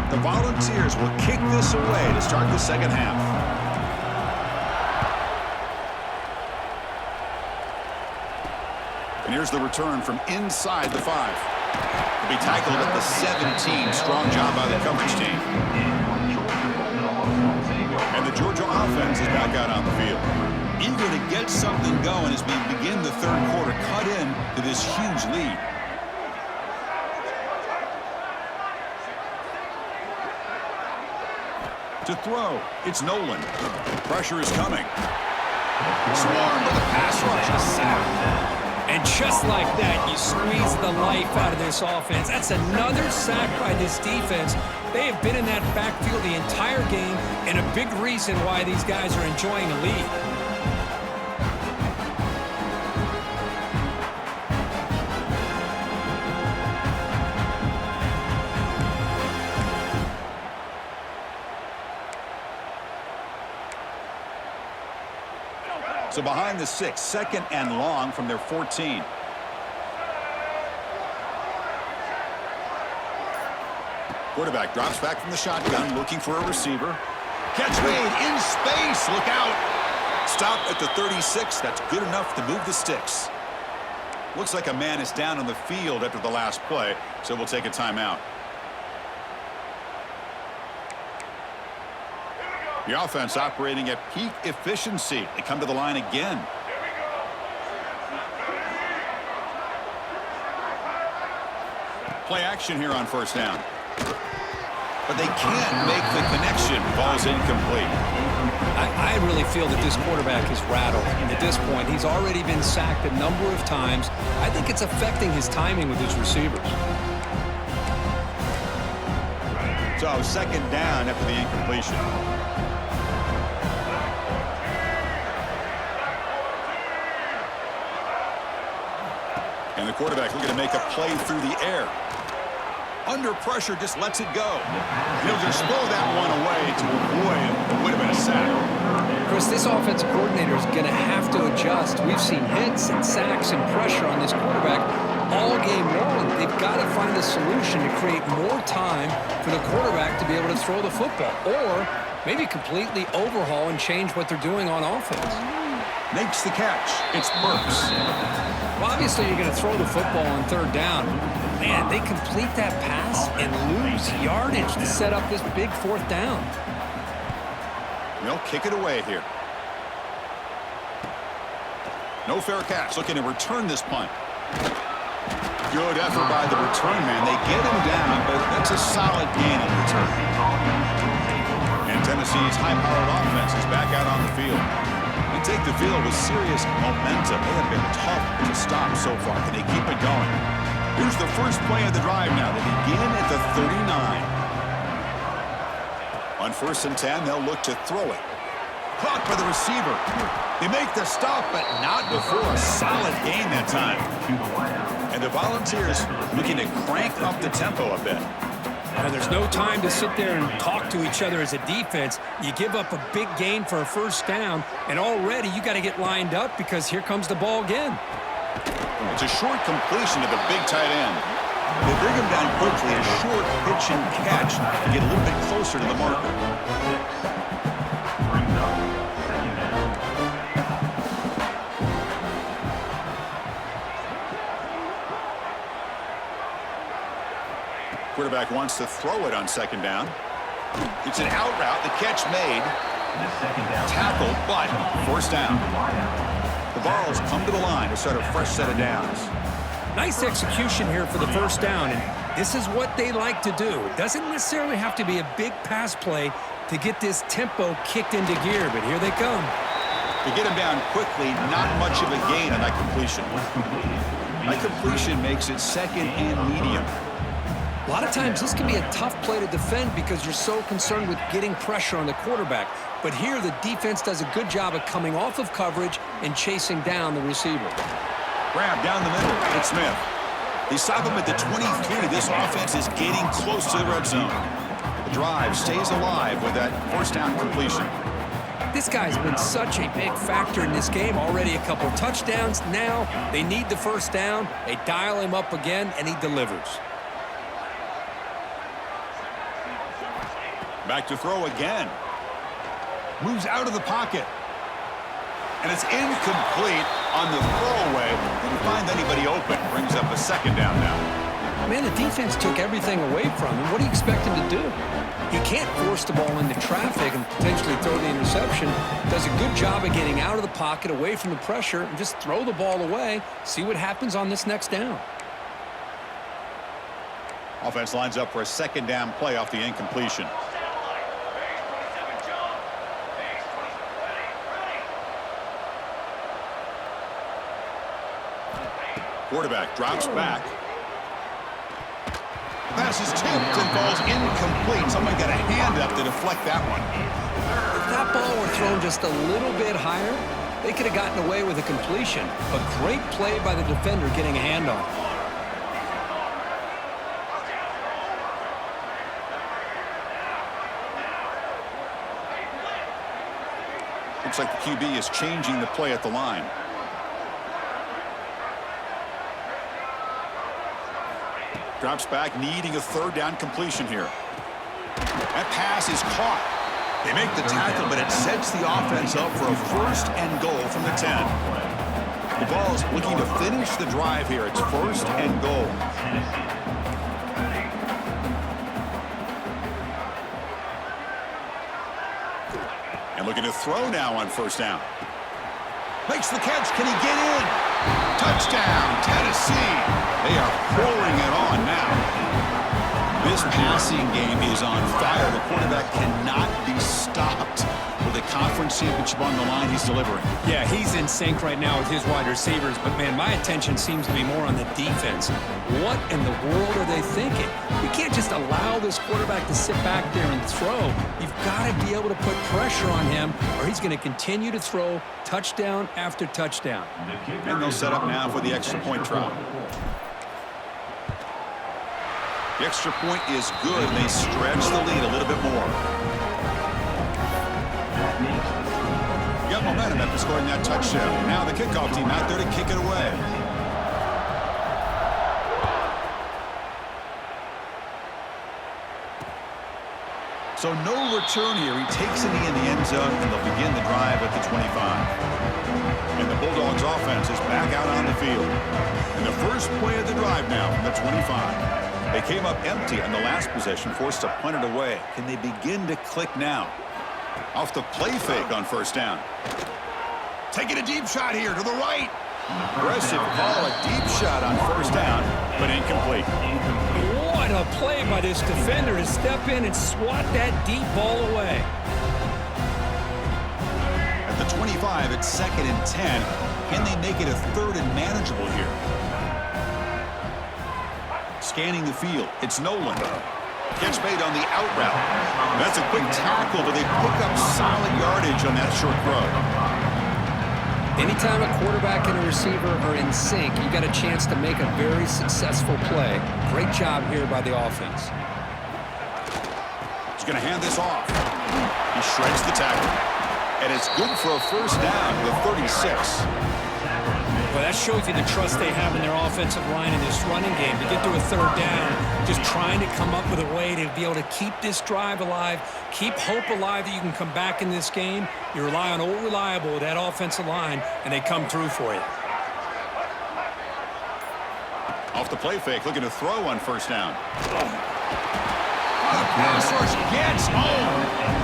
The Volunteers will kick this away to start the second half. And here's the return from inside the 5. He'll be tackled at the 17. Strong job by the coverage team. And the Georgia offense is back out on the field. Eager to get something going as we begin the third quarter, cut in to this huge lead. To throw, it's Nolan. Pressure is coming. Swarm with a pass rush, a sack. And just like that, you squeeze the life out of this offense. That's another sack by this defense. They have been in that backfield the entire game, and a big reason why these guys are enjoying a lead. So behind the 6, 2nd and long from their 14. Quarterback drops back from the shotgun, looking for a receiver. Catch made in space. Look out. Stop at the 36. That's good enough to move the sticks. Looks like a man is down on the field after the last play, so we'll take a timeout. The offense operating at peak efficiency. They come to the line again. Play action here on 1st down. But they can't make the connection. Ball's incomplete. I really feel that this quarterback is rattled. And at this point, he's already been sacked a number of times. I think it's affecting his timing with his receivers. So 2nd down after the incompletion. And the quarterback looking to make a play through the air. Under pressure, just lets it go. He'll just throw that one away to avoid what would have been a sack. Chris, this offensive coordinator is going to have to adjust. We've seen hits and sacks and pressure on this quarterback all game long. They've got to find a solution to create more time for the quarterback to be able to throw the football, or maybe completely overhaul and change what they're doing on offense. Makes the catch. It's Burks. Well, obviously, you're going to throw the football on 3rd down. Man, they complete that pass and lose yardage to set up this big 4th down. They'll kick it away here. No fair catch. Looking to return this punt. Good effort by the return man. They get him down, but that's a solid gain in return. And Tennessee's high-powered offense is back out on the field. They take the field with serious momentum. They have been tough to stop so far. Can they keep it going? Here's the first play of the drive now. They begin at the 39. On 1st and 10, they'll look to throw it. Caught by the receiver. They make the stop, but not before a solid gain that time. And And the Volunteers looking to crank up the tempo a bit. And there's no time to sit there and talk to each other as a defense. You give up a big gain for a first down, and already you got to get lined up because here comes the ball again. It's a short completion to the big tight end. They bring him down quickly, a short pitch and catch to get a little bit closer to the marker. Quarterback wants to throw it on second down. It's an out route. The catch made. Tackled, but first down. The Vols come to the line to start a fresh set of downs. Nice execution here for the first down, and this is what they like to do. It doesn't necessarily have to be a big pass play to get this tempo kicked into gear, but here they come. To get him down quickly, not much of a gain on that completion. That completion makes it second and medium. A lot of times this can be a tough play to defend because you're so concerned with getting pressure on the quarterback. But here the defense does a good job of coming off of coverage and chasing down the receiver. Grab down the middle. It's Smith. They stop him at the 23. This offense is getting close to the red zone. The drive stays alive with that first down completion. This guy's been such a big factor in this game. Already a couple of touchdowns. Now they need the first down. They dial him up again, and he delivers. Back to throw again. Moves out of the pocket. And it's incomplete on the throwaway. Didn't find anybody open. Brings up a second down now. Man, the defense took everything away from him. What do you expect him to do? He can't force the ball into traffic and potentially throw the interception. Does a good job of getting out of the pocket, away from the pressure, and just throw the ball away. See what happens on this next down. Offense lines up for a second down play off the incompletion. Quarterback drops back. Pass is tipped and falls incomplete. Someone got a hand up to deflect that one. If that ball were thrown just a little bit higher, they could have gotten away with a completion. A great play by the defender getting a hand on it. Looks like the QB is changing the play at the line. Drops back, needing a third down completion here. That pass is caught. They make the tackle, but it sets the offense up for a first and goal from the 10. The Vols looking to finish the drive here. It's first and goal. And looking to throw now on first down. Makes the catch. Can he get in? Touchdown, Tennessee. They are pouring it on now. This passing game is on fire. The quarterback cannot be stopped. With a conference championship on the line, he's delivering. Yeah, he's in sync right now with his wide receivers, but man, my attention seems to be more on the defense. What in the world are they thinking? You can't just allow this quarterback to sit back there and throw. You've got to be able to put pressure on him, or he's going to continue to throw touchdown after touchdown. And they'll set up now for the extra point try. The extra point is good. They stretch the lead a little bit more. Got momentum after scoring that touchdown. Now the kickoff team out there to kick it away. So no return here. He takes it in the end zone, and they'll begin the drive at the 25. And the Bulldogs offense is back out on the field. And the first play of the drive now from the 25. They came up empty on the last possession, forced to punt it away. Can they begin to click now? Off the play fake on first down. Taking a deep shot here to the right. Aggressive call, a deep shot on first down, but incomplete. What a play by this defender to step in and swat that deep ball away. At the 25, it's second and 10. Can they make it a third and manageable here? Scanning the field, it's Nolan. Catch made on the out route. That's a quick tackle, but they pick up solid yardage on that short throw. Anytime a quarterback and a receiver are in sync, you got a chance to make a very successful play. Great job here by the offense. He's going to hand this off. He shreds the tackle. And it's good for a first down to the 36. Well, that shows you the trust they have in their offensive line in this running game. To get to a third down, just trying to come up with a way to be able to keep this drive alive, keep hope alive that you can come back in this game. You rely on old reliable with that offensive line, and they come through for you. Off the play fake, looking to throw on first down. The pass rush gets home.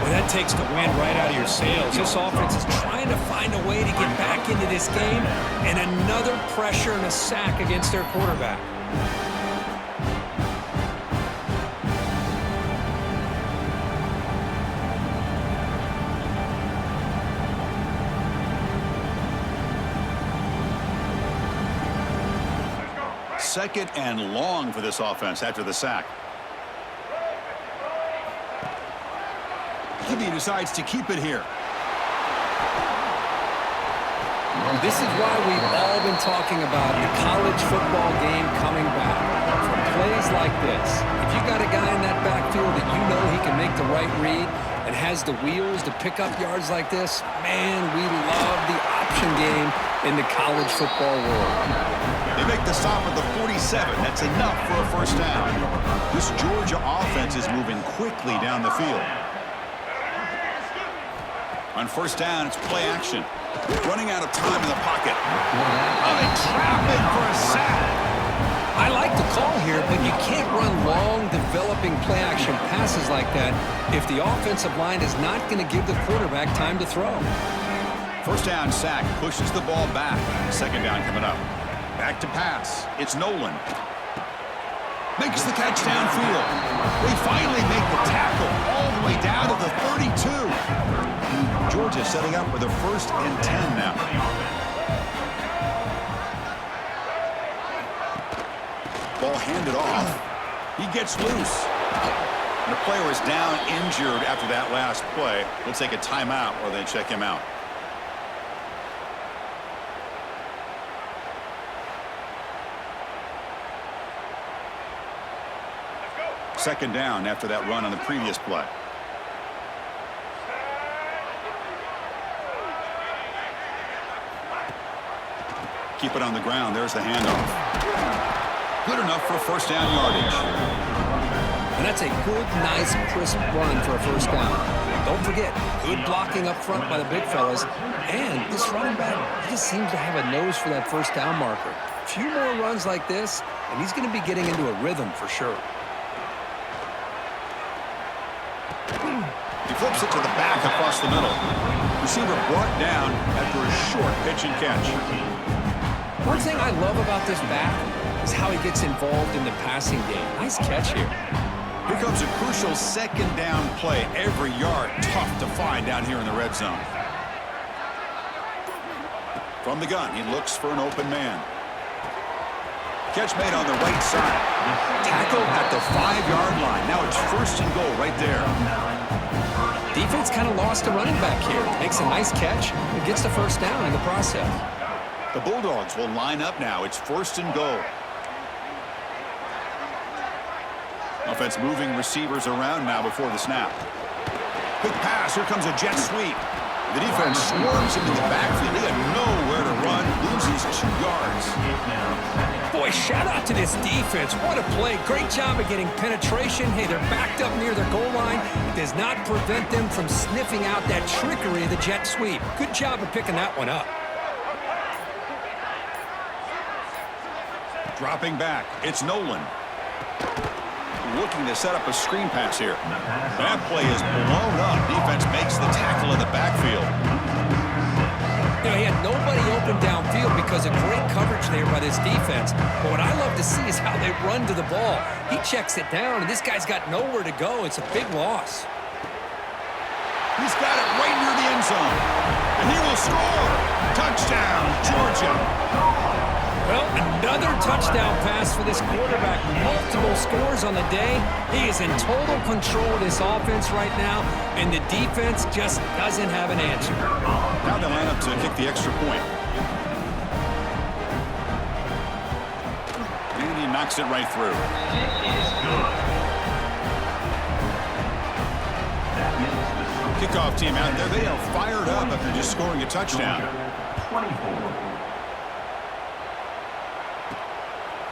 Well, that takes the wind right out of your sails. This offense is trying to find a way to get back into this game, and another pressure and a sack against their quarterback. Second and long for this offense after the sack. He decides to keep it here. This is why we've all been talking about the college football game coming back. For plays like this, if you got a guy in that backfield that you know he can make the right read and has the wheels to pick up yards like this, man, we love the option game in the college football world. They make the stop at the 47. That's enough for a first down. This Georgia offense is moving quickly down the field. On first down, it's play action. Running out of time in the pocket. Oh, they trap it for a sack. I like the call here, but you can't run long, developing play-action passes like that if the offensive line is not going to give the quarterback time to throw. First down sack pushes the ball back. Second down coming up. Back to pass. It's Nolan. Makes the catch downfield. They finally make the tackle all the way down to the 32. Georgia setting up with a 1st and 10 now. Ball handed off. He gets loose. And the player is down injured after that last play. We'll take a timeout or they check him out. Second down after that run on the previous play. Keep it on the ground. There's the handoff. Good enough for first down yardage. And that's a good, nice, crisp run for a first down. Don't forget, good blocking up front by the big fellas. And this running back, he just seems to have a nose for that first down marker. A few more runs like this, and he's going to be getting into a rhythm for sure. He flips it to the back across the middle. Receiver brought down after a short pitch and catch. One thing I love about this back is how he gets involved in the passing game. Nice catch here. Here comes a crucial second down play. Every yard tough to find down here in the red zone. From the gun, he looks for an open man. Catch made on the right side. Tackle at the 5-yard line. Now it's 1st and goal right there. Defense kind of lost a running back here. Makes a nice catch and gets the first down in the process. The Bulldogs will line up now. It's 1st and goal. Offense moving receivers around now before the snap. Quick pass. Here comes a jet sweep. The defense swarms into the backfield. They have nowhere to run. Loses 2 yards. Boy, shout out to this defense. What a play. Great job of getting penetration. Hey, they're backed up near their goal line. It does not prevent them from sniffing out that trickery of the jet sweep. Good job of picking that one up. Dropping back. It's Nolan. Looking to set up a screen pass here. That play is blown up. Defense makes the tackle in the backfield. You know, he had nobody open downfield because of great coverage there by this defense. But what I love to see is how they run to the ball. He checks it down, and this guy's got nowhere to go. It's a big loss. He's got it right near the end zone. And he will score. Touchdown, Georgia. Well, another Another touchdown pass for this quarterback. Multiple scores on the day. He is in total control of this offense right now, and the defense just doesn't have an answer. Now they line up to kick the extra point. And he knocks it right through. Kickoff team out there. They are fired up after just scoring a touchdown.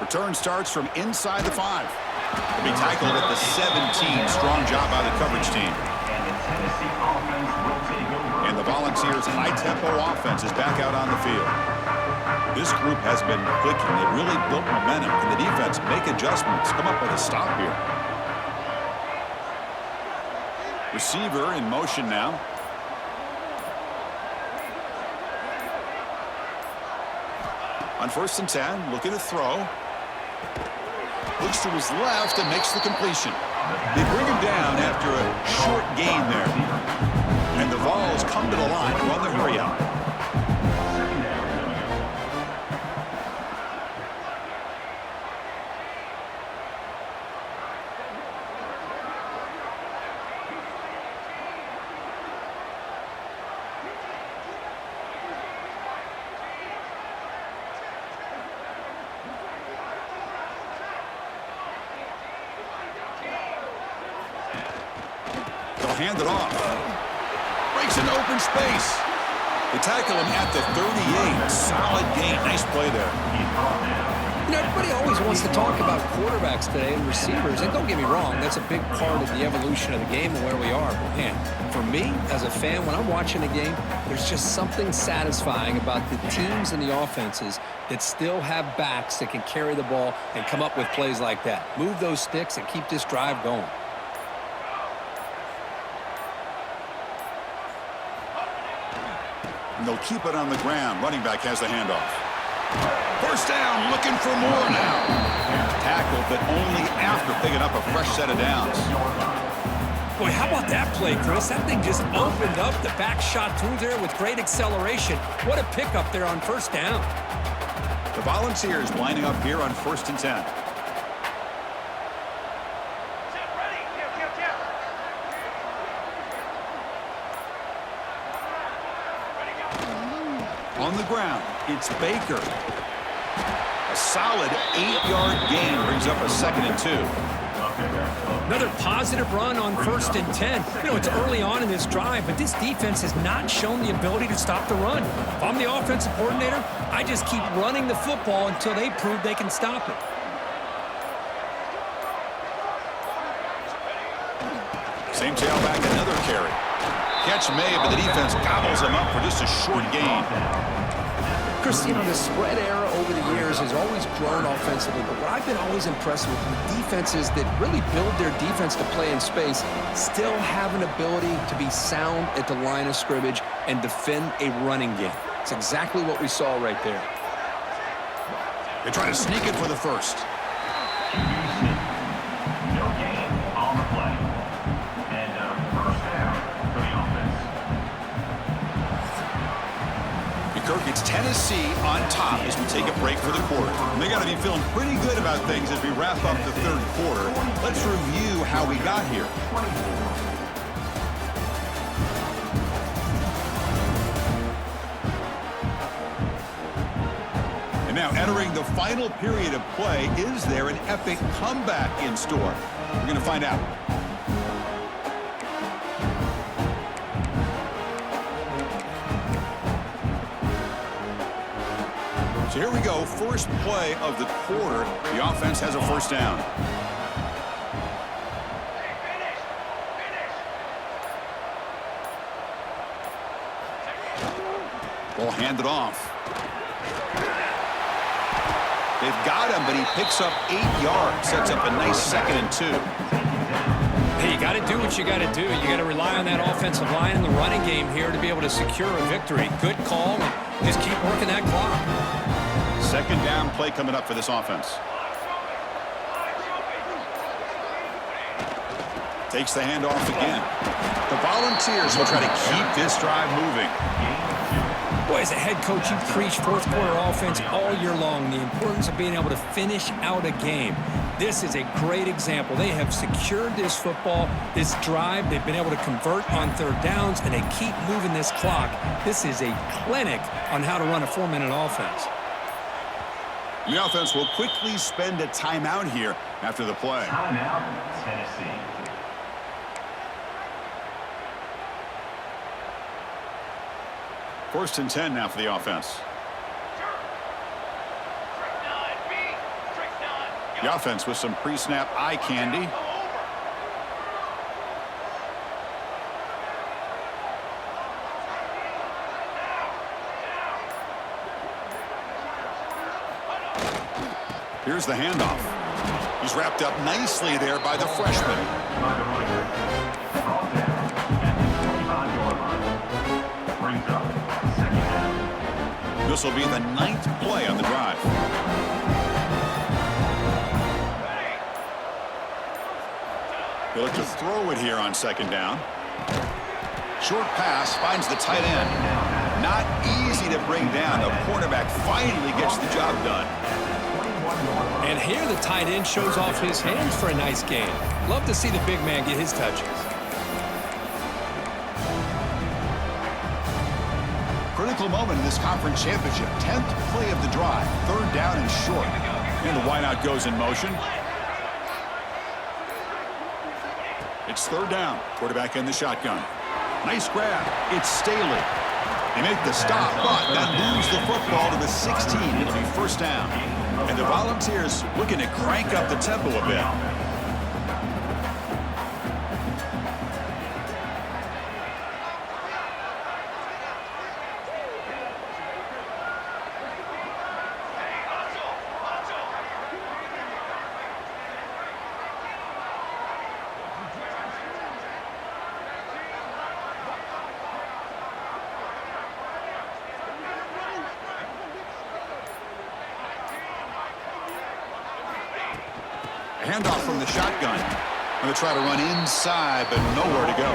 Return starts from inside the 5. They'll be tackled at the 17. Strong job by the coverage team. And the Volunteers' high-tempo offense is back out on the field. This group has been clicking. They really built momentum. And the defense make adjustments. Come up with a stop here. Receiver in motion now. On 1st and 10, looking to throw. Looks to his left and makes the completion. They bring him down after a short gain there. And the Vols come to the line to run the hurry out. Hand it off. Breaks into open space. They tackle him at the 38. Solid gain. Nice play there. You know, everybody always wants to talk about quarterbacks today and receivers. And don't get me wrong, that's a big part of the evolution of the game and where we are. But man, for me, as a fan, when I'm watching a game, there's just something satisfying about the teams and the offenses that still have backs that can carry the ball and come up with plays like that. Move those sticks and keep this drive going. And they'll keep it on the ground. Running back has the handoff. First down, looking for more now. Tackled, but only after picking up a fresh set of downs. Boy, how about that play, Chris? That thing just opened up. The back shot through there with great acceleration. What a pickup there on 1st down. The Volunteers lining up here on 1st and 10. On the ground, it's Baker. A solid 8-yard gain brings up a 2nd and 2. Another positive run on 1st and 10. You know, it's early on in this drive, but this defense has not shown the ability to stop the run. If I'm the offensive coordinator, I just keep running the football until they prove they can stop it. Same tailback, another carry. Catch made, but the defense gobbles him up for just a short gain. Chris, you know, the spread era over the years has always grown offensively, but what I've been always impressed with defenses that really build their defense to play in space still have an ability to be sound at the line of scrimmage and defend a running game. It's exactly what we saw right there. They try to sneak it for the first. No gain on the play. And first down for the offense. Kirk, it's Tennessee on top as we take a break for the quarter. And they got to be feeling pretty good about things as we wrap up the 3rd quarter. Let's review how we got here. And now entering the final period of play, is there an epic comeback in store? We're going to find out. So here we go, first play of the quarter. The offense has a first down. Ball handed off. They've got him, but he picks up 8 yards. Sets up a nice 2nd and 2. Hey, you got to do what you got to do. You got to rely on that offensive line and the running game here to be able to secure a victory. Good call, and just keep working that clock. 2nd down play coming up for this offense. Takes the handoff again. The Volunteers will try to keep this drive moving. Boy, as a head coach, you preach fourth quarter offense all year long, the importance of being able to finish out a game. This is a great example. They have secured this football, this drive. They've been able to convert on third downs, and they keep moving this clock. This is a clinic on how to run a 4-minute offense. The offense will quickly spend a timeout here after the play. Timeout, Tennessee. First and 10 now for the offense. The offense with some pre-snap eye candy. Here's the handoff. He's wrapped up nicely there by the freshman. This will be the 9th play on the drive. They look to throw it here on second down. Short pass finds the tight end. Not easy to bring down. The cornerback finally gets the job done. And here the tight end shows off his hands for a nice gain. Love to see the big man get his touches. Critical moment in this conference championship. 10th play of the drive. Third down and short. And the wideout goes in motion. It's third down. Quarterback in the shotgun. Nice grab. It's Staley. They make the stop, but that moves the football to the 16. It'll be first down. And the Volunteers looking to crank up the tempo a bit. Handoff from the shotgun. Going to try to run inside, but nowhere to go.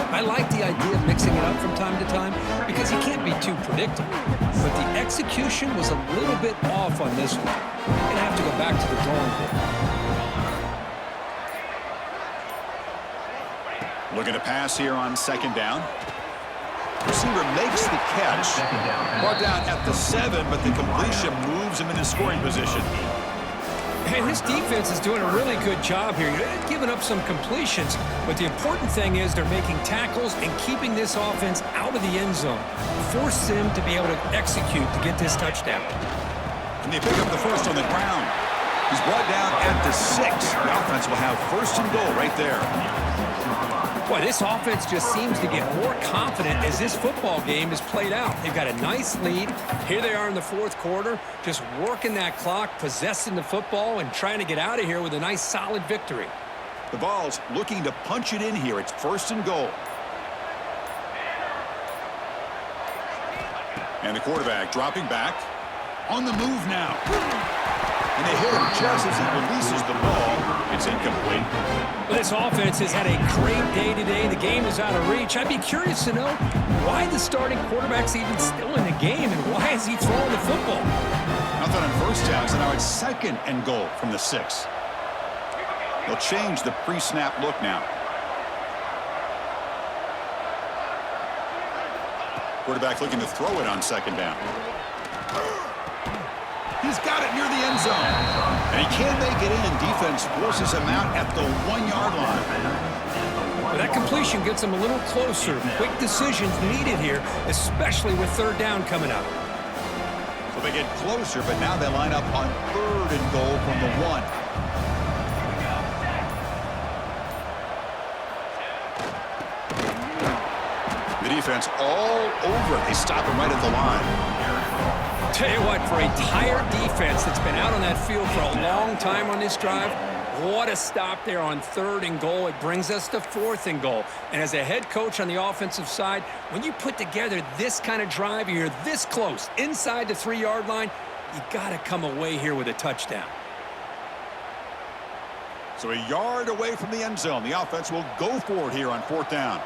I like the idea of mixing it up from time to time because you can't be too predictable. But the execution was a little bit off on this one. You're going to have to go back to the drawing board. Looking to pass here on second down. Receiver makes the catch. Brought down at the 7, but the completion moves him into scoring position. And this defense is doing a really good job here. They're giving up some completions, but the important thing is they're making tackles and keeping this offense out of the end zone. Force them to be able to execute to get this touchdown. And they pick up the first on the ground. He's brought down at the 6. The offense will have first and goal right there. Boy, this offense just seems to get more confident as this football game is played out. They've got a nice lead. Here they are in the fourth quarter, just working that clock, possessing the football, and trying to get out of here with a nice, solid victory. The Vols looking to punch it in here. It's first and goal. And the quarterback dropping back. On the move now. And they hit him just as he releases the ball. It's incomplete. Well, this offense has had a great day today. The game is out of reach. I'd be curious to know why the starting quarterback's even still in the game and why is he throwing the football? Nothing on first down, so now it's second and goal from the 6. They'll change the pre-snap look now. Quarterback looking to throw it on second down. He's got it near the end zone. And he can't make it in. Defense forces him out at the 1-yard line. Well, that completion gets him a little closer. Quick decisions needed here, especially with third down coming up. So they get closer, but now they line up on third and goal from the 1. The defense all over it. They stop him right at the line. Tell you what, for a tired defense that's been out on that field for a long time on this drive, what a stop there on third and goal. It brings us to fourth and goal. And as a head coach on the offensive side, when you put together this kind of drive, you're this close, inside the 3-yard line, you got to come away here with a touchdown. So a yard away from the end zone. The offense will go for it here on fourth down.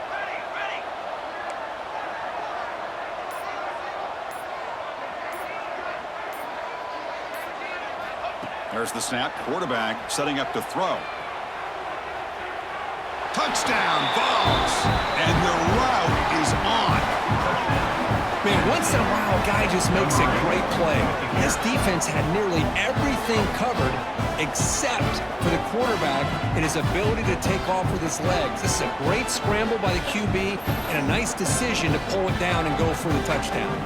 There's the snap. Quarterback setting up to throw. Touchdown, Vols! And the route is on. Man, once in a while, a guy just makes a great play. This defense had nearly everything covered except for the quarterback and his ability to take off with his legs. This is a great scramble by the QB and a nice decision to pull it down and go for the touchdown.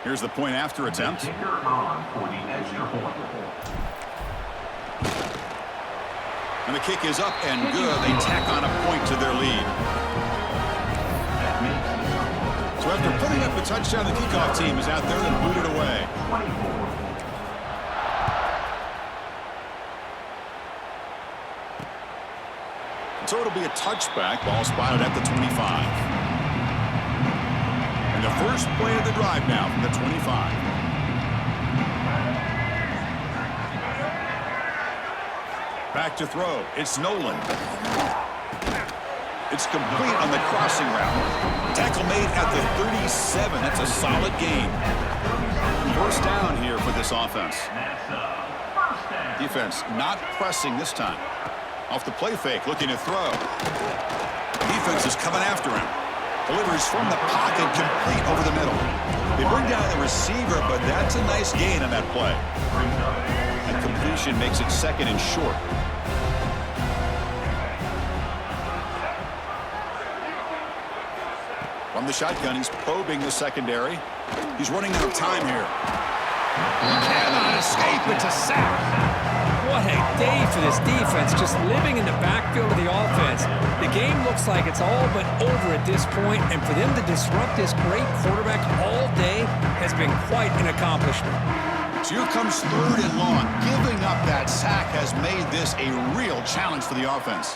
Here's the point after attempt. Kicker on for the extra point. And the kick is up and good. They tack on a point to their lead. So after putting up a touchdown, the kickoff team is out there and booted away. 24. So it'll be a touchback. Ball spotted at the 25. And the first play of the drive now from the 25. Back to throw. It's Nolan. It's complete on the crossing route. Tackle made at the 37. That's a solid gain. First down here for this offense. Defense not pressing this time. Off the play fake, looking to throw. Defense is coming after him. Delivers from the pocket, complete over the middle. They bring down the receiver, but that's a nice gain on that play. And completion makes it second and short. From the shotgun, he's probing the secondary. He's running out of time here. Cannot escape. It's a sack. What a day for this defense, just living in the backfield of the offense. The game looks like it's all but over at this point, and for them to disrupt this great quarterback all day has been quite an accomplishment. So here comes third and long. Giving up that sack has made this a real challenge for the offense.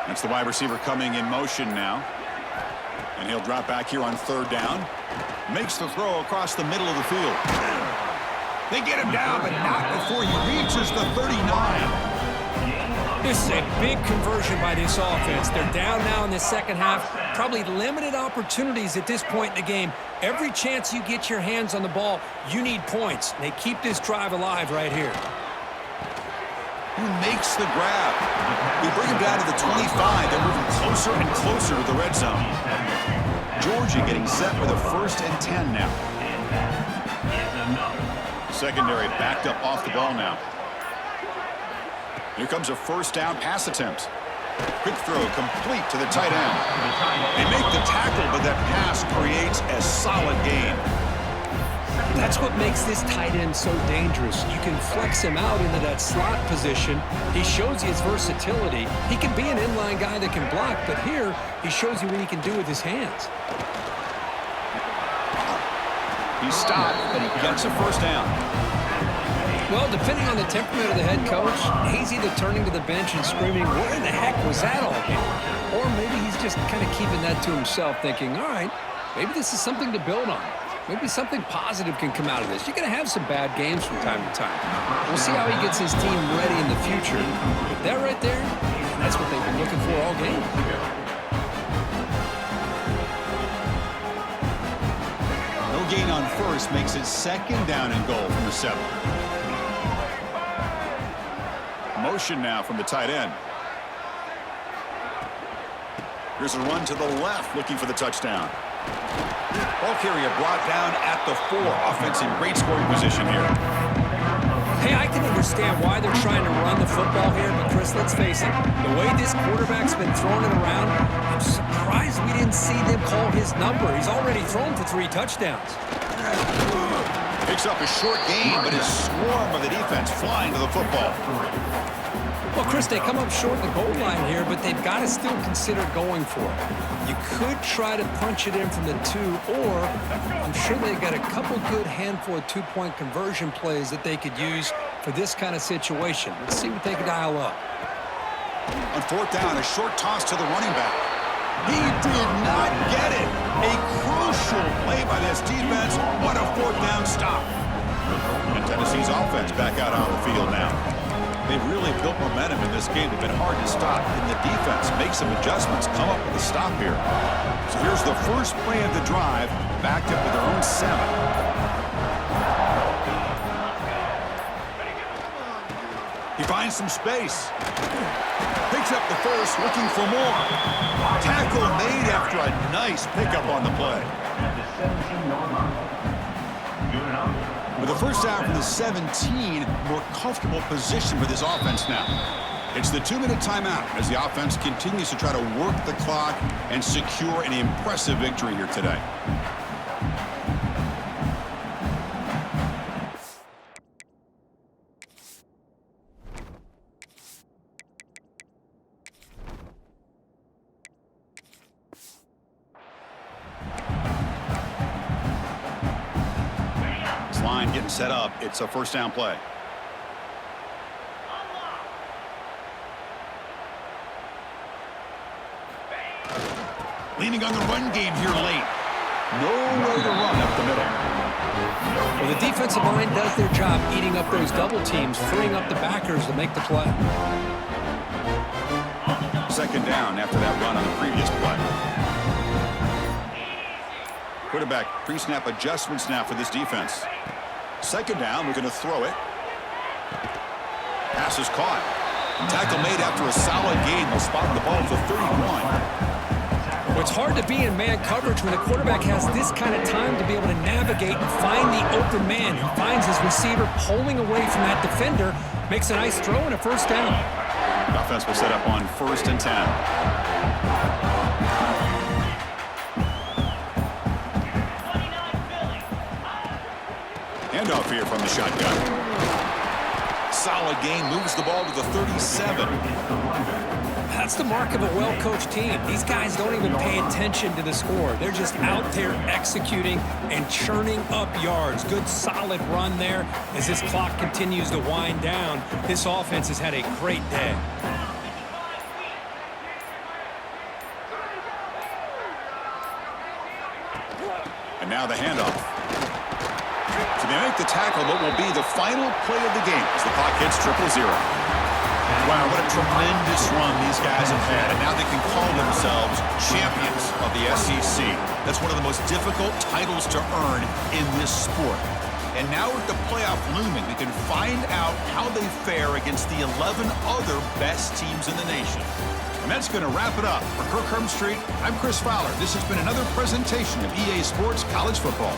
That's the wide receiver coming in motion now. And he'll drop back here on third down. Makes the throw across the middle of the field. They get him down, but not before he reaches the 39. This is a big conversion by this offense. They're down now in the second half. Probably limited opportunities at this point in the game. Every chance you get your hands on the ball, you need points. They keep this drive alive right here. Who makes the grab? They bring him down to the 25. They're moving closer and closer to the red zone. Georgia getting set with a 1st and 10 now. Secondary backed up off the ball now. Here comes a first down pass attempt. Quick throw complete to the tight end. They make the tackle, but that pass creates a solid gain. That's what makes this tight end so dangerous. You can flex him out into that slot position. He shows you his versatility. He can be an inline guy that can block, but here he shows you what he can do with his hands. He stopped, but he gets a first down. Well, depending on the temperament of the head coach, he's either turning to the bench and screaming, "What in the heck was that all game?" Or maybe he's just kind of keeping that to himself, thinking, all right, maybe this is something to build on. Maybe something positive can come out of this. You're going to have some bad games from time to time. We'll see how he gets his team ready in the future. But that right there, that's what they've been looking for all game. No gain on first makes it second down and goal from the 7. Motion now from the tight end. Here's a run to the left, looking for the touchdown. Ball carrier brought down at the 4. Offense in great scoring position here. Hey, I can understand why they're trying to run the football here, but Chris, let's face it, the way this quarterback's been throwing it around, I'm surprised we didn't see them call his number. He's already thrown for 3 touchdowns. Picks up a short gain, but his swarm of the defense flying to the football. Well, Chris, they come up short of the goal line here, but they've got to still consider going for it. You could try to punch it in from the 2, or I'm sure they've got a couple good handful of 2-point conversion plays that they could use for this kind of situation. Let's see what they can dial up. On fourth down, a short toss to the running back. He did not get it. A crucial play by this defense. What a fourth down stop. And Tennessee's offense back out on the field now. They've really built momentum in this game. They've been hard to stop. And the defense makes some adjustments, come up with a stop here. So here's the first play of the drive, backed up with their own 7. He finds some space. Picks up the first, looking for more. Tackle made after a nice pickup on the play. At the 17-yard line. Good enough. With the first down from the 17, more comfortable position for this offense now. It's the 2-minute timeout as the offense continues to try to work the clock and secure an impressive victory here today. Line getting set up. It's a first down play. Leaning on the run game here late. Nowhere to run up the middle. Well, the defensive line does their job eating up those double teams, freeing up the backers to make the play. Second down after that run on the previous play. Quarterback pre-snap adjustments now for this defense. Second down, we're going to throw it. Pass is caught. Tackle made after a solid gain. They'll spot the ball for 31. Well, it's hard to be in man coverage when a quarterback has this kind of time to be able to navigate and find the open man. He finds his receiver pulling away from that defender, makes a nice throw and a first down. The offense will set up on 1st and 10. Handoff here from the shotgun. Solid gain, moves the ball to the 37. That's the mark of a well-coached team. These guys don't even pay attention to the score. They're just out there executing and churning up yards. Good, solid run there as this clock continues to wind down. This offense has had a great day. And now the handoff. So they make the tackle, but will be the final play of the game as the clock hits 0-0. Wow, what a tremendous run these guys have had, and now they can call themselves champions of the SEC. That's one of the most difficult titles to earn in this sport. And now with the playoff looming, we can find out how they fare against the 11 other best teams in the nation. And that's going to wrap it up. For Kirk Hermstreet, I'm Chris Fowler. This has been another presentation of EA Sports College Football.